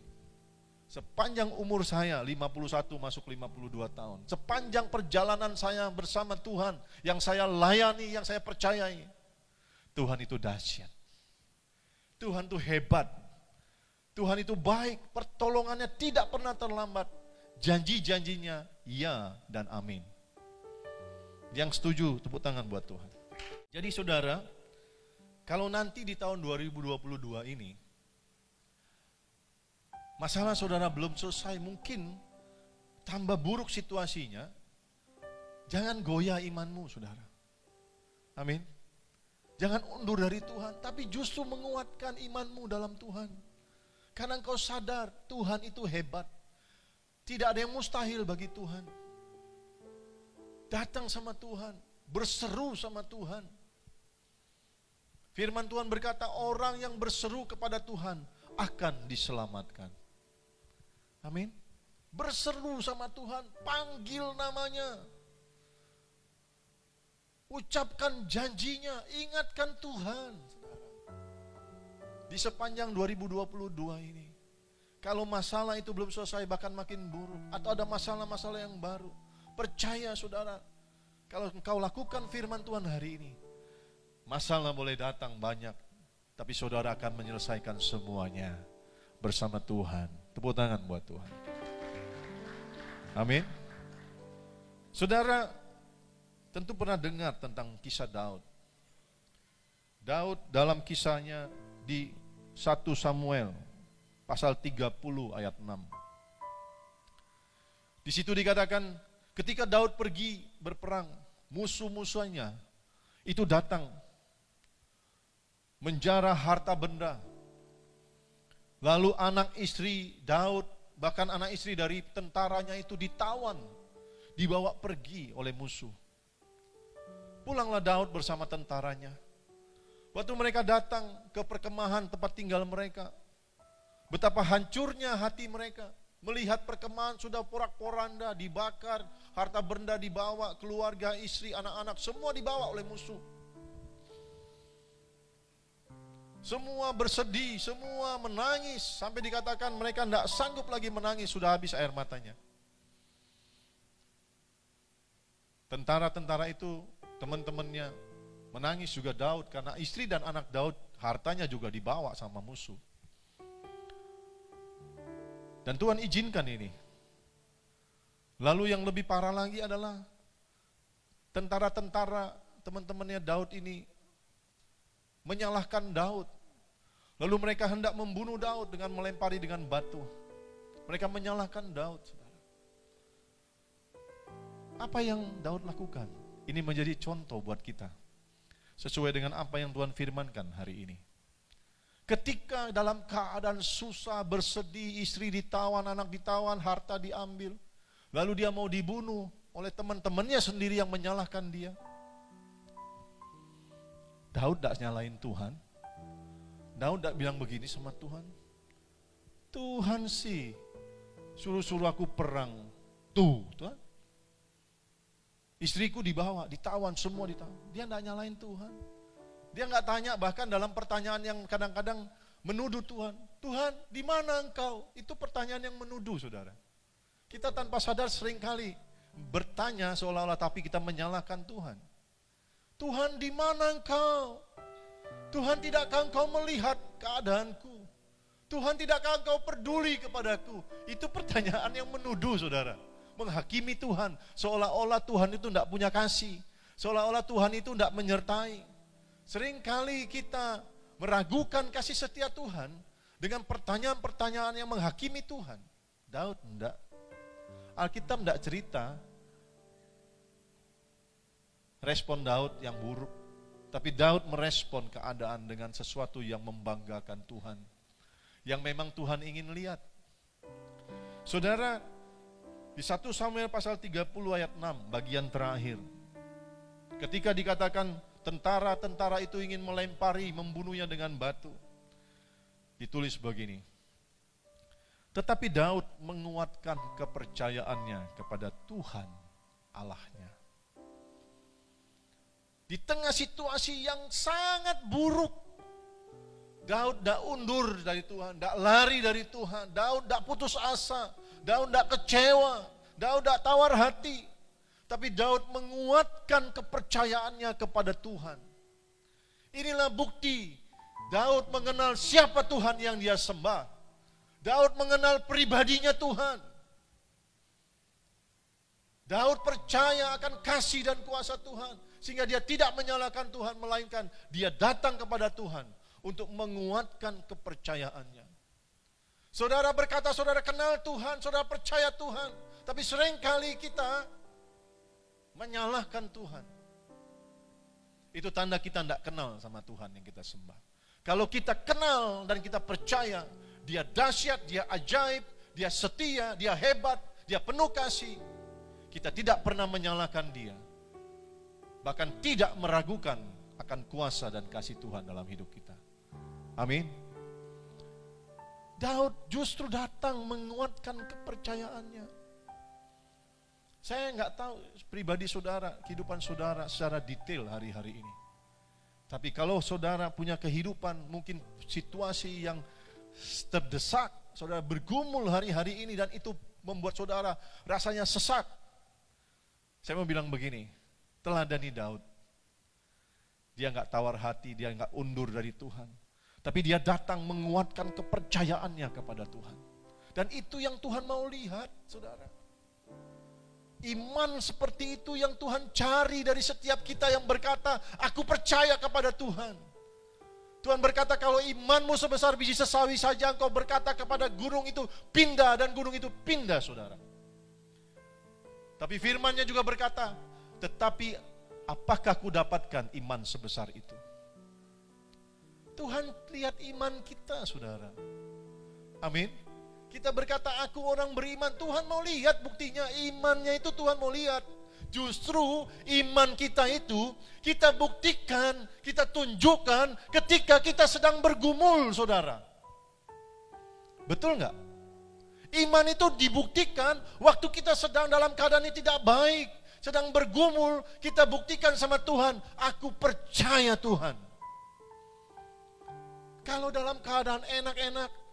sepanjang umur saya 51 masuk 52 tahun, sepanjang perjalanan saya bersama Tuhan, yang saya layani, yang saya percayai, Tuhan itu dahsyat. Tuhan itu hebat. Tuhan itu baik, pertolongannya tidak pernah terlambat. Janji-janjinya ya dan amin. Yang setuju, tepuk tangan buat Tuhan. Jadi saudara, kalau nanti di tahun 2022 ini, masalah saudara belum selesai, mungkin tambah buruk situasinya, jangan goyah imanmu saudara. Amin. Jangan undur dari Tuhan, tapi justru menguatkan imanmu dalam Tuhan. Karena engkau sadar Tuhan itu hebat. Tidak ada yang mustahil bagi Tuhan. Datang sama Tuhan, berseru sama Tuhan. Firman Tuhan berkata, orang yang berseru kepada Tuhan akan diselamatkan. Amin. Berseru sama Tuhan, panggil namanya. Ucapkan janjinya, ingatkan Tuhan. Di sepanjang 2022 ini, kalau masalah itu belum selesai bahkan makin buruk, atau ada masalah-masalah yang baru, percaya saudara, kalau engkau lakukan firman Tuhan hari ini, masalah boleh datang banyak, tapi saudara akan menyelesaikan semuanya bersama Tuhan. Tepuk tangan buat Tuhan. Amin. Saudara tentu pernah dengar tentang kisah Daud. Daud dalam kisahnya di 1 Samuel pasal 30 ayat 6. Di situ dikatakan ketika Daud pergi berperang, musuh-musuhnya itu datang menjarah harta benda. Lalu anak istri Daud, bahkan anak istri dari tentaranya itu ditawan, dibawa pergi oleh musuh. Pulanglah Daud bersama tentaranya. Waktu mereka datang ke perkemahan tempat tinggal mereka, betapa hancurnya hati mereka. Melihat perkemahan sudah porak-poranda, dibakar, harta benda dibawa, keluarga, istri, anak-anak, semua dibawa oleh musuh. Semua bersedih, semua menangis, sampai dikatakan mereka tidak sanggup lagi menangis, sudah habis air matanya. Tentara-tentara itu, teman-temannya menangis juga Daud, karena istri dan anak Daud hartanya juga dibawa sama musuh. Dan Tuhan izinkan ini. Lalu yang lebih parah lagi adalah tentara-tentara teman-temannya Daud ini menyalahkan Daud. Lalu mereka hendak membunuh Daud dengan melempari dengan batu. Mereka menyalahkan Daud. Apa yang Daud lakukan? Ini menjadi contoh buat kita. Sesuai dengan apa yang Tuhan firmankan hari ini. Ketika dalam keadaan susah, bersedih, istri ditawan, anak ditawan, harta diambil, lalu dia mau dibunuh oleh teman-temannya sendiri yang menyalahkan dia. Daud tidak nyalain Tuhan. Daud tidak bilang begini sama Tuhan. Tuhan sih suruh-suruh aku perang. Tuhan. Istriku dibawa, ditawan, semua ditawan. Dia tidak nyalain Tuhan. Dia nggak tanya, bahkan dalam pertanyaan yang kadang-kadang menuduh Tuhan. Tuhan, di mana engkau? Itu pertanyaan yang menuduh, saudara. Kita tanpa sadar seringkali bertanya seolah-olah tapi kita menyalahkan Tuhan. Tuhan, di mana engkau? Tuhan, tidakkah engkau melihat keadaanku? Tuhan, tidakkah engkau peduli kepadaku? Itu pertanyaan yang menuduh, saudara. Menghakimi Tuhan, seolah-olah Tuhan itu tidak punya kasih, seolah-olah Tuhan itu tidak menyertai. Seringkali kita meragukan kasih setia Tuhan dengan pertanyaan-pertanyaan yang menghakimi Tuhan. Daud tidak. Alkitab tidak cerita respon Daud yang buruk, tapi Daud merespon keadaan dengan sesuatu yang membanggakan Tuhan, yang memang Tuhan ingin lihat. Saudara, di 1 Samuel pasal 30 ayat 6 bagian terakhir, Ketika dikatakan tentara-tentara itu ingin melempari, membunuhnya dengan batu, ditulis begini, tetapi Daud menguatkan kepercayaannya kepada Tuhan Allahnya. Di tengah situasi yang sangat buruk, Daud tidak undur dari Tuhan, tidak lari dari Tuhan. Daud tidak putus asa, Daud tidak kecewa, Daud tidak tawar hati. Tapi Daud menguatkan kepercayaannya kepada Tuhan. Inilah bukti Daud mengenal siapa Tuhan yang dia sembah. Daud mengenal pribadinya Tuhan. Daud percaya akan kasih dan kuasa Tuhan, sehingga dia tidak menyalahkan Tuhan, melainkan dia datang kepada Tuhan untuk menguatkan kepercayaannya. Saudara berkata, saudara kenal Tuhan, saudara percaya Tuhan, tapi seringkali kita menyalahkan Tuhan. Itu tanda kita tidak kenal sama Tuhan yang kita sembah. Kalau kita kenal dan kita percaya, dia dahsyat, dia ajaib, dia setia, dia hebat, dia penuh kasih, kita tidak pernah menyalahkan dia. Bahkan tidak meragukan akan kuasa dan kasih Tuhan dalam hidup kita. Amin. Daud justru datang menguatkan kepercayaannya. Saya nggak tahu pribadi saudara, kehidupan saudara secara detail hari-hari ini. Tapi kalau saudara punya kehidupan, mungkin situasi yang terdesak, saudara bergumul hari-hari ini dan itu membuat saudara rasanya sesak. Saya mau bilang begini, teladani Daud. Dia nggak tawar hati, dia nggak undur dari Tuhan. Tapi dia datang menguatkan kepercayaannya kepada Tuhan. Dan itu yang Tuhan mau lihat, saudara. Iman seperti itu yang Tuhan cari dari setiap kita yang berkata, aku percaya kepada Tuhan. Tuhan berkata, kalau imanmu sebesar biji sesawi saja, engkau berkata kepada gunung itu pindah, dan gunung itu pindah, saudara. Tapi firman-Nya juga berkata, tetapi apakah ku dapatkan iman sebesar itu? Tuhan lihat iman kita, saudara. Amin. Kita berkata, aku orang beriman, Tuhan mau lihat buktinya, imannya itu Tuhan mau lihat. Justru iman kita itu, kita buktikan, kita tunjukkan ketika kita sedang bergumul, saudara. Betul nggak? Iman itu dibuktikan waktu kita sedang dalam keadaan yang tidak baik, sedang bergumul, kita buktikan sama Tuhan, aku percaya Tuhan. Kalau dalam keadaan enak-enak,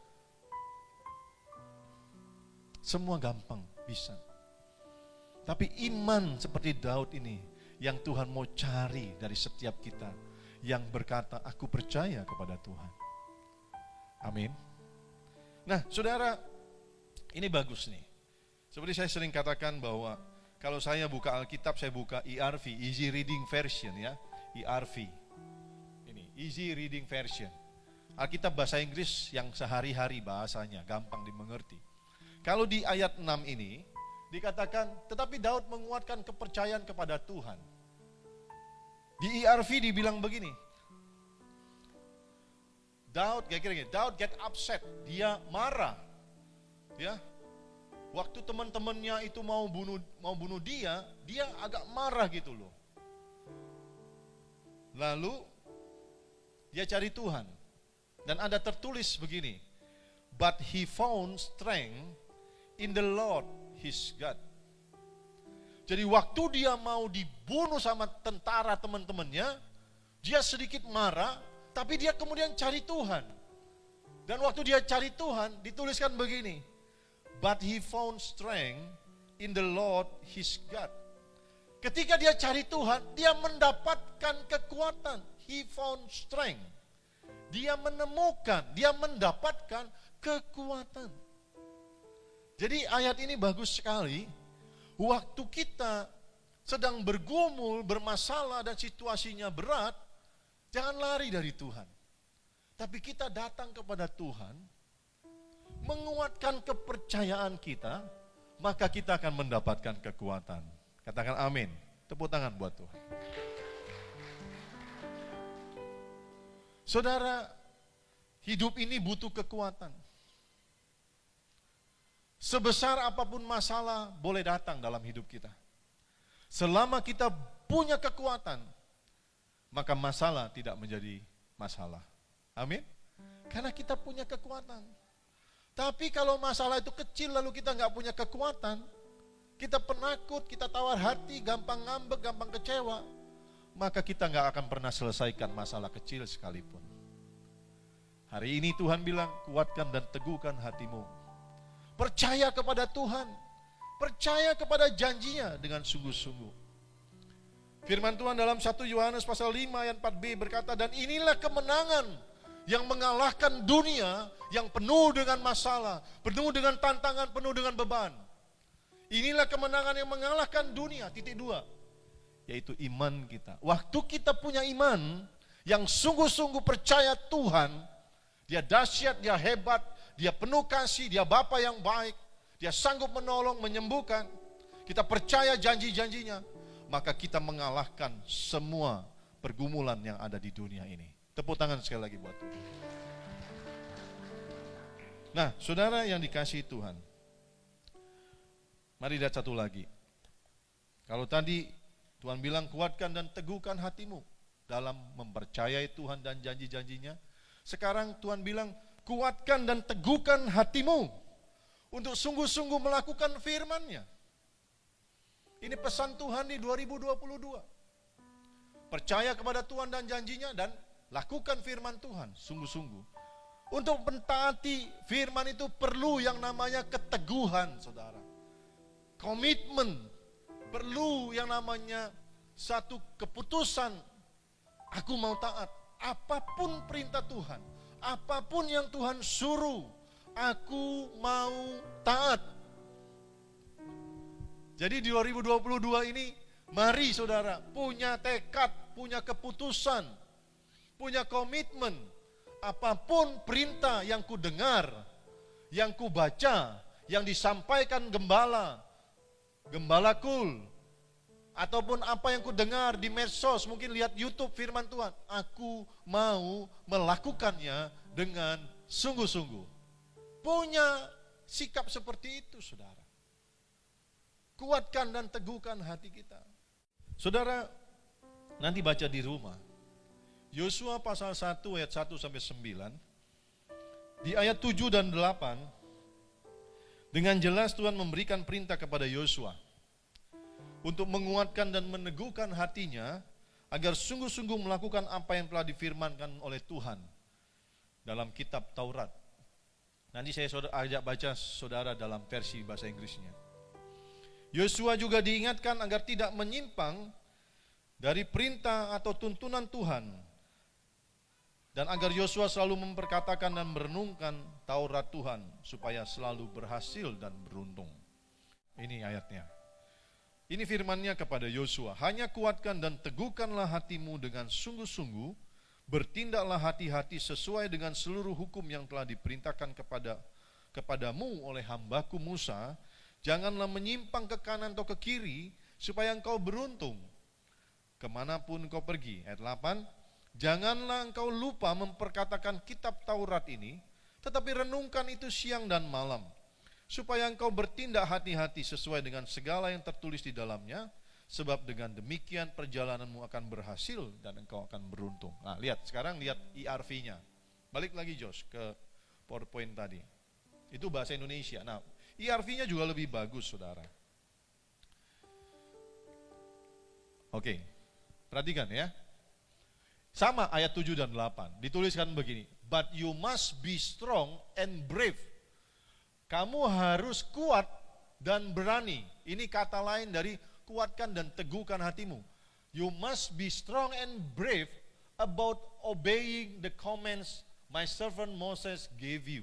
semua gampang, bisa. Tapi iman seperti Daud ini yang Tuhan mau cari dari setiap kita yang berkata, aku percaya kepada Tuhan. Amin. Nah, saudara, ini bagus nih. Seperti saya sering katakan bahwa kalau saya buka Alkitab, saya buka ERV, Easy Reading Version ya. ERV. Ini, Easy Reading Version. Alkitab bahasa Inggris yang sehari-hari bahasanya, gampang dimengerti. Kalau di ayat 6 ini dikatakan, tetapi Daud menguatkan kepercayaan kepada Tuhan. Di ERV dibilang begini, Daud get upset, dia marah. Ya. Waktu teman-temannya itu mau bunuh dia agak marah gitu loh. Lalu dia cari Tuhan. Dan ada tertulis begini, but he found strength in the Lord his God. Jadi waktu dia mau dibunuh sama tentara teman-temannya, dia sedikit marah, tapi dia kemudian cari Tuhan. Dan waktu dia cari Tuhan, dituliskan begini, but he found strength in the Lord his God. Ketika dia cari Tuhan, dia mendapatkan kekuatan. He found strength. Dia menemukan, dia mendapatkan kekuatan. Jadi ayat ini bagus sekali. Waktu kita sedang bergumul, bermasalah dan situasinya berat, jangan lari dari Tuhan. Tapi kita datang kepada Tuhan, menguatkan kepercayaan kita, maka kita akan mendapatkan kekuatan. Katakan amin. Tepuk tangan buat Tuhan. Saudara, hidup ini butuh kekuatan. Sebesar apapun masalah boleh datang dalam hidup kita. Selama kita punya kekuatan, maka masalah tidak menjadi masalah. Amin. Karena kita punya kekuatan. Tapi kalau masalah itu kecil lalu kita nggak punya kekuatan, kita penakut, kita tawar hati, gampang ngambek, gampang kecewa, maka kita nggak akan pernah selesaikan masalah kecil sekalipun. Hari ini Tuhan bilang, kuatkan dan teguhkan hatimu. Percaya kepada Tuhan, percaya kepada janjinya dengan sungguh-sungguh. Firman Tuhan dalam 1 Yohanes pasal 5 ayat 4b berkata, dan inilah kemenangan yang mengalahkan dunia yang penuh dengan masalah, penuh dengan tantangan, penuh dengan beban. Inilah kemenangan yang mengalahkan dunia, titik 2, yaitu iman kita. Waktu kita punya iman yang sungguh-sungguh percaya Tuhan, Dia dahsyat, Dia hebat, Dia penuh kasih, Dia Bapa yang baik, Dia sanggup menolong, menyembuhkan, kita percaya janji-janjinya, maka kita mengalahkan semua pergumulan yang ada di dunia ini. Tepuk tangan sekali lagi buat Tuhan. Nah, saudara yang dikasihi Tuhan, mari lihat satu lagi. Kalau tadi Tuhan bilang kuatkan dan teguhkan hatimu dalam mempercayai Tuhan dan janji-janjinya, sekarang Tuhan bilang kuatkan dan teguhkan hatimu untuk sungguh-sungguh melakukan firman-Nya. Ini pesan Tuhan di 2022. Percaya kepada Tuhan dan janjinya dan lakukan firman Tuhan sungguh-sungguh. Untuk mentaati firman itu perlu yang namanya keteguhan, saudara. Komitmen, perlu yang namanya satu keputusan. Aku mau taat, apapun perintah Tuhan, apapun yang Tuhan suruh, aku mau taat. Jadi di 2022 ini, mari saudara punya tekad, punya keputusan, punya komitmen. Apapun perintah yang ku dengar, yang ku baca, yang disampaikan gembala kul, ataupun apa yang ku dengar di medsos, mungkin lihat YouTube firman Tuhan, aku mau melakukannya dengan sungguh-sungguh. Punya sikap seperti itu, saudara. Kuatkan dan teguhkan hati kita. Saudara, nanti baca di rumah. Yosua pasal 1 ayat 1 sampai 9. Di ayat 7 dan 8, dengan jelas Tuhan memberikan perintah kepada Yosua untuk menguatkan dan meneguhkan hatinya agar sungguh-sungguh melakukan apa yang telah difirmankan oleh Tuhan dalam kitab Taurat. Nanti saya ajak baca saudara dalam versi bahasa Inggrisnya. Yosua juga diingatkan agar tidak menyimpang dari perintah atau tuntunan Tuhan, dan agar Yosua selalu memperkatakan dan merenungkan Taurat Tuhan supaya selalu berhasil dan beruntung. Ini ayatnya. Ini firman-Nya kepada Yosua, hanya kuatkan dan teguhkanlah hatimu dengan sungguh-sungguh, bertindaklah hati-hati sesuai dengan seluruh hukum yang telah diperintahkan kepadamu oleh hambaku Musa. Janganlah menyimpang ke kanan atau ke kiri, supaya engkau beruntung kemanapun engkau pergi. Ayat 8, janganlah engkau lupa memperkatakan kitab Taurat ini, tetapi renungkan itu siang dan malam, supaya engkau bertindak hati-hati sesuai dengan segala yang tertulis di dalamnya, sebab dengan demikian perjalananmu akan berhasil dan engkau akan beruntung. Nah, sekarang lihat IRV-nya. Balik lagi Jos ke PowerPoint tadi. Itu bahasa Indonesia. Nah, IRV-nya juga lebih bagus, saudara. Oke, perhatikan ya. Sama ayat 7 dan 8, dituliskan begini, but you must be strong and brave. Kamu harus kuat dan berani. Ini kata lain dari kuatkan dan teguhkan hatimu. You must be strong and brave about obeying the commands my servant Moses gave you.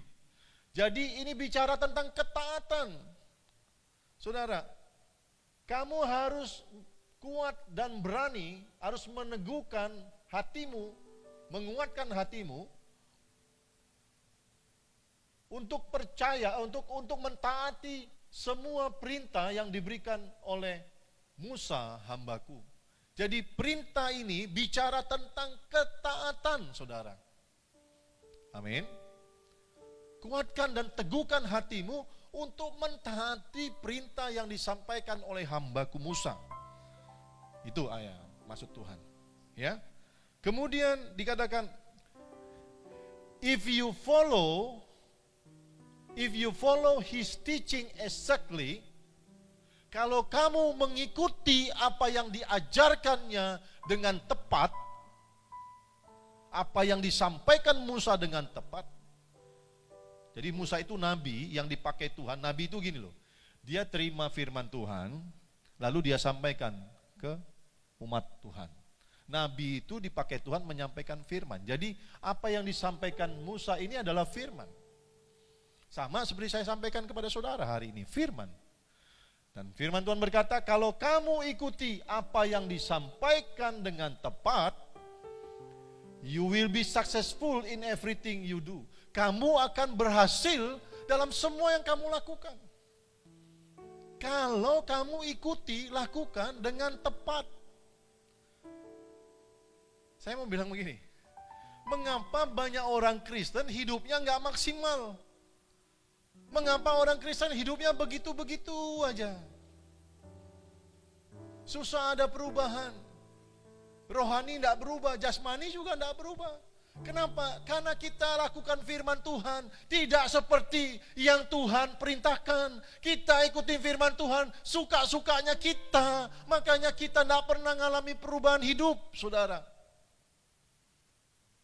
Jadi ini bicara tentang ketaatan. Saudara, kamu harus kuat dan berani, harus meneguhkan hatimu, menguatkan hatimu untuk percaya, untuk mentaati semua perintah yang diberikan oleh Musa hambaku. Jadi perintah ini bicara tentang ketaatan, saudara. Amin. Kuatkan dan teguhkan hatimu untuk mentaati perintah yang disampaikan oleh hambaku Musa. Itu ayat maksud Tuhan. Ya. Kemudian dikatakan if you follow his teaching exactly, kalau kamu mengikuti apa yang diajarkannya dengan tepat, apa yang disampaikan Musa dengan tepat. Jadi Musa itu nabi yang dipakai Tuhan. Nabi itu gini loh, dia terima firman Tuhan, lalu dia sampaikan ke umat Tuhan. Nabi itu dipakai Tuhan menyampaikan firman. Jadi apa yang disampaikan Musa ini adalah firman. Sama seperti saya sampaikan kepada saudara hari ini, firman. Dan firman Tuhan berkata, kalau kamu ikuti apa yang disampaikan dengan tepat, you will be successful in everything you do. Kamu akan berhasil dalam semua yang kamu lakukan. Kalau kamu ikuti, lakukan dengan tepat. Saya mau bilang begini, mengapa banyak orang Kristen hidupnya nggak maksimal? Mengapa orang Kristen hidupnya begitu-begitu aja? Susah ada perubahan. Rohani tidak berubah, jasmani juga tidak berubah. Kenapa? Karena kita lakukan firman Tuhan tidak seperti yang Tuhan perintahkan. Kita ikuti firman Tuhan suka-sukanya kita. Makanya kita tidak pernah mengalami perubahan hidup, saudara.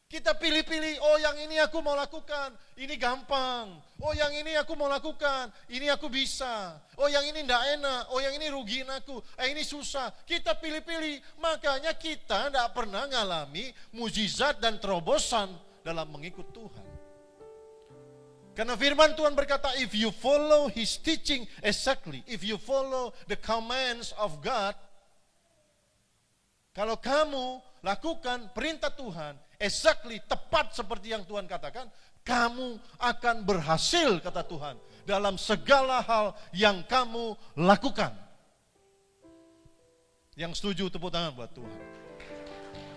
Kita pilih-pilih, oh yang ini aku mau lakukan, ini gampang. Oh yang ini aku mau lakukan, ini aku bisa. Oh yang ini tidak enak, oh yang ini rugiin aku, ini susah. Kita pilih-pilih, makanya kita tidak pernah mengalami mujizat dan terobosan dalam mengikut Tuhan. Karena firman Tuhan berkata, if you follow his teaching exactly, if you follow the commands of God, kalau kamu lakukan perintah Tuhan, exactly, tepat seperti yang Tuhan katakan, kamu akan berhasil, kata Tuhan, dalam segala hal yang kamu lakukan. Yang setuju tepuk tangan buat Tuhan.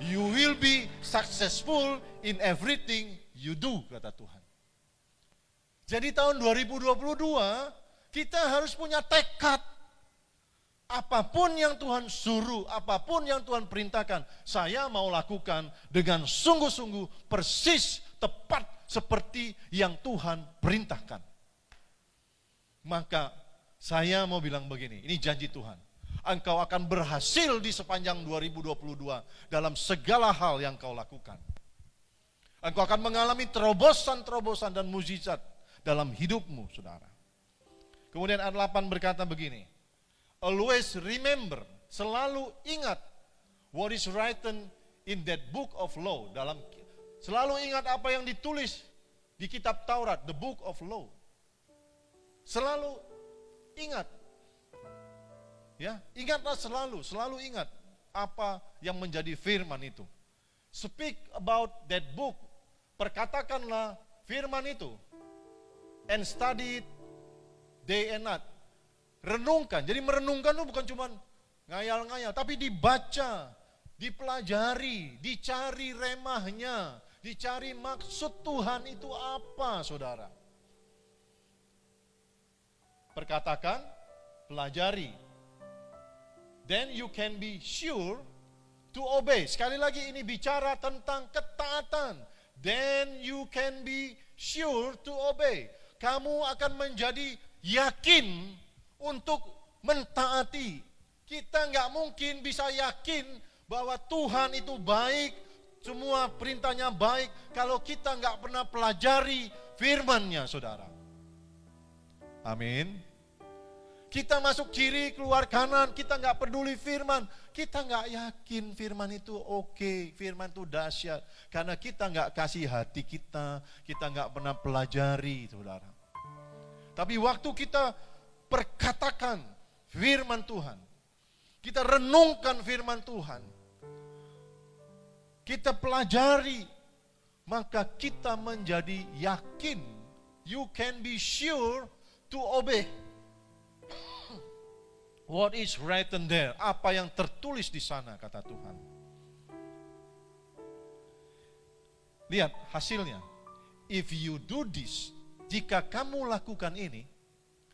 You will be successful in everything you do, kata Tuhan. Jadi tahun 2022, kita harus punya tekad. Apapun yang Tuhan suruh, apapun yang Tuhan perintahkan, saya mau lakukan dengan sungguh-sungguh, persis, tepat seperti yang Tuhan perintahkan. Maka saya mau bilang begini, ini janji Tuhan. Engkau akan berhasil di sepanjang 2022 dalam segala hal yang kau lakukan. Engkau akan mengalami terobosan-terobosan dan mujizat dalam hidupmu, saudara. Kemudian ayat 8 berkata begini, always remember, selalu ingat what is written in that book of law. Selalu ingat apa yang ditulis di kitab Taurat, the book of law. Selalu ingat. Ya, ingatlah selalu ingat apa yang menjadi firman itu. Speak about that book. Perkatakanlah firman itu. And study it day and night. Renungkan, jadi merenungkan itu bukan cuma ngayal-ngayal, tapi dibaca, dipelajari, dicari remahnya, dicari maksud Tuhan itu apa, saudara. Perkatakan, pelajari. Then you can be sure to obey. Sekali lagi ini bicara tentang ketaatan. Then you can be sure to obey. Kamu akan menjadi yakin untuk mentaati. Kita nggak mungkin bisa yakin bahwa Tuhan itu baik, semua perintahnya baik, kalau kita nggak pernah pelajari firman-Nya, saudara. Amin. Kita masuk kiri, keluar kanan, kita nggak peduli firman. Kita nggak yakin firman itu oke, firman itu dahsyat. Karena kita nggak kasih hati kita nggak pernah pelajari, saudara. Tapi waktu kita perkatakan firman Tuhan, kita renungkan firman Tuhan, kita pelajari, maka kita menjadi yakin. You can be sure to obey what is written there, apa yang tertulis di sana, kata Tuhan. Lihat hasilnya. If you do this, jika kamu lakukan ini,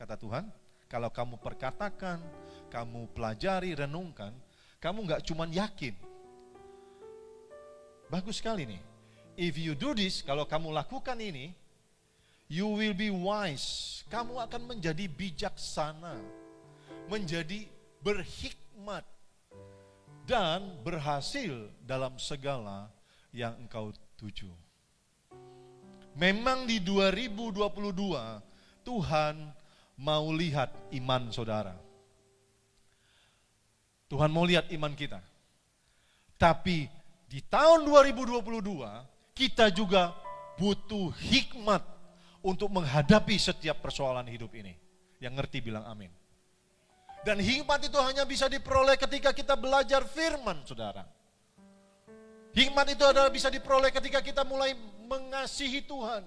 kata Tuhan, kalau kamu perkatakan, kamu pelajari, renungkan, Kamu nggak cuman yakin. Bagus sekali nih. If you do this, kalau kamu lakukan ini, you will be wise. Kamu akan menjadi bijaksana, menjadi berhikmat, dan berhasil dalam segala yang engkau tuju. Memang di 2022, Tuhan mau lihat iman saudara. Tuhan mau lihat iman kita. Tapi di tahun 2022, kita juga butuh hikmat untuk menghadapi setiap persoalan hidup ini. Yang ngerti bilang amin. Dan hikmat itu hanya bisa diperoleh ketika kita belajar firman, saudara. Hikmat itu adalah bisa diperoleh ketika kita mulai mengasihi Tuhan,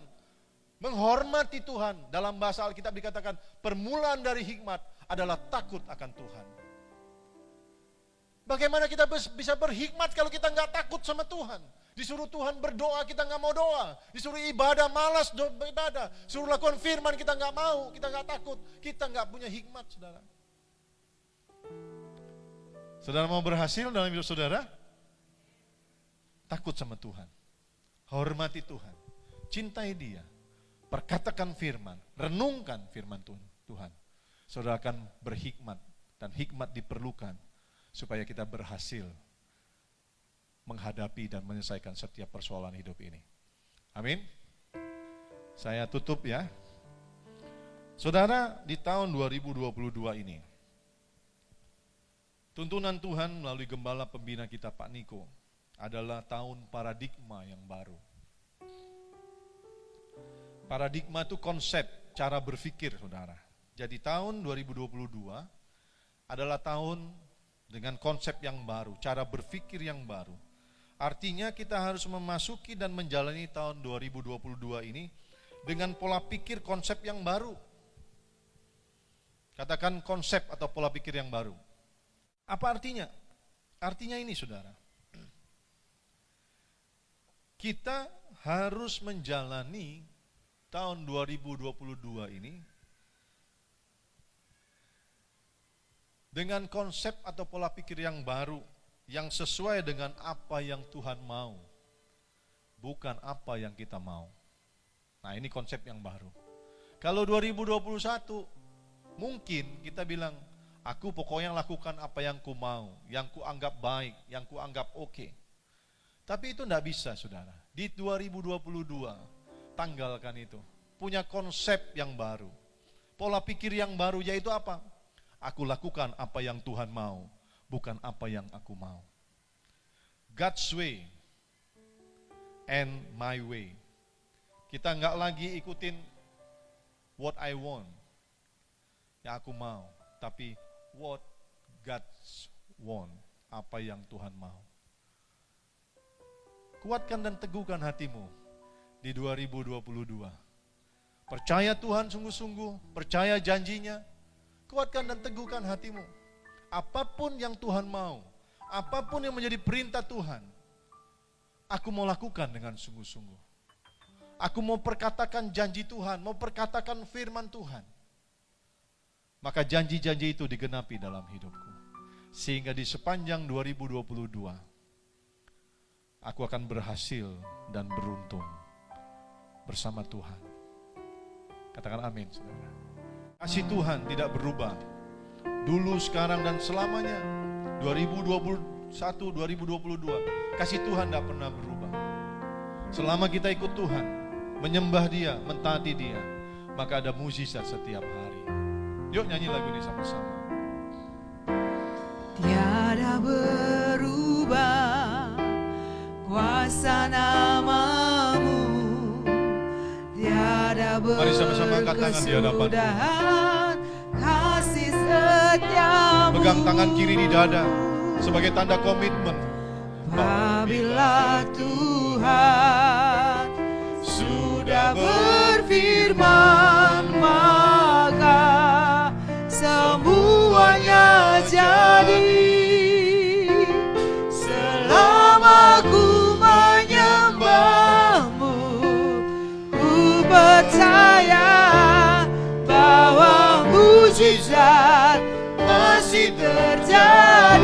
menghormati Tuhan. Dalam bahasa Alkitab dikatakan, permulaan dari hikmat adalah takut akan Tuhan. Bagaimana kita bisa berhikmat kalau kita nggak takut sama Tuhan? Disuruh Tuhan berdoa, kita nggak mau doa. Disuruh ibadah, malas ibadah. Suruh lakukan firman, kita nggak mau, kita nggak takut. Kita nggak punya hikmat, saudara. Saudara mau berhasil dalam hidup saudara? Takut sama Tuhan. Hormati Tuhan. Cintai Dia. Perkatakan firman. Renungkan firman Tuhan. Saudara akan berhikmat. Dan hikmat diperlukan supaya kita berhasil menghadapi dan menyelesaikan setiap persoalan hidup ini. Amin. Saya tutup ya. Saudara, di tahun 2022 ini, tuntunan Tuhan melalui gembala pembina kita Pak Niko adalah tahun paradigma yang baru. Paradigma itu konsep, cara berpikir, saudara. Jadi tahun 2022 adalah tahun dengan konsep yang baru, cara berpikir yang baru. Artinya kita harus memasuki dan menjalani tahun 2022 ini dengan pola pikir konsep yang baru. Katakan konsep atau pola pikir yang baru. Apa artinya? Artinya ini, saudara. Kita harus menjalani tahun 2022 ini dengan konsep atau pola pikir yang baru, yang sesuai dengan apa yang Tuhan mau, bukan apa yang kita mau. Nah, ini konsep yang baru. Kalau 2021, mungkin kita bilang, aku pokoknya lakukan apa yang ku mau, yang ku anggap baik, yang ku anggap oke. Tapi itu tidak bisa, saudara. Di 2022, tanggalkan itu. Punya konsep yang baru. Pola pikir yang baru, yaitu apa? Aku lakukan apa yang Tuhan mau, bukan apa yang aku mau. God's way and my way. Kita nggak lagi ikutin what I want, yang aku mau, tapi what God's want, apa yang Tuhan mau. Kuatkan dan teguhkan hatimu di 2022. Percaya Tuhan sungguh-sungguh, percaya janjinya. Kuatkan dan teguhkan hatimu. Apapun yang Tuhan mau, apapun yang menjadi perintah Tuhan, aku mau lakukan dengan sungguh-sungguh. Aku mau perkatakan janji Tuhan, mau perkatakan firman Tuhan. Maka janji-janji itu digenapi dalam hidupku. Sehingga di sepanjang 2022, aku akan berhasil dan beruntung bersama Tuhan. Katakan amin, saudara. Kasih Tuhan tidak berubah. Dulu, sekarang, dan selamanya. 2021, 2022. Kasih Tuhan tidak pernah berubah. Selama kita ikut Tuhan, menyembah Dia, mentaati Dia, maka ada mukjizat setiap hari. Yuk nyanyi lagu ini sama-sama. Tiada berubah kuasa nama-Mu, tiada Mari sama-sama angkat tangan di hadapan berkesudahan kasih setiamu. Pegang tangan kiri di dada sebagai tanda komitmen. Apabila Tuhan sudah berfirman, maka semuanya jadi. Selama ku menyembah-Mu, ku percaya bahwa mujizat masih terjadi.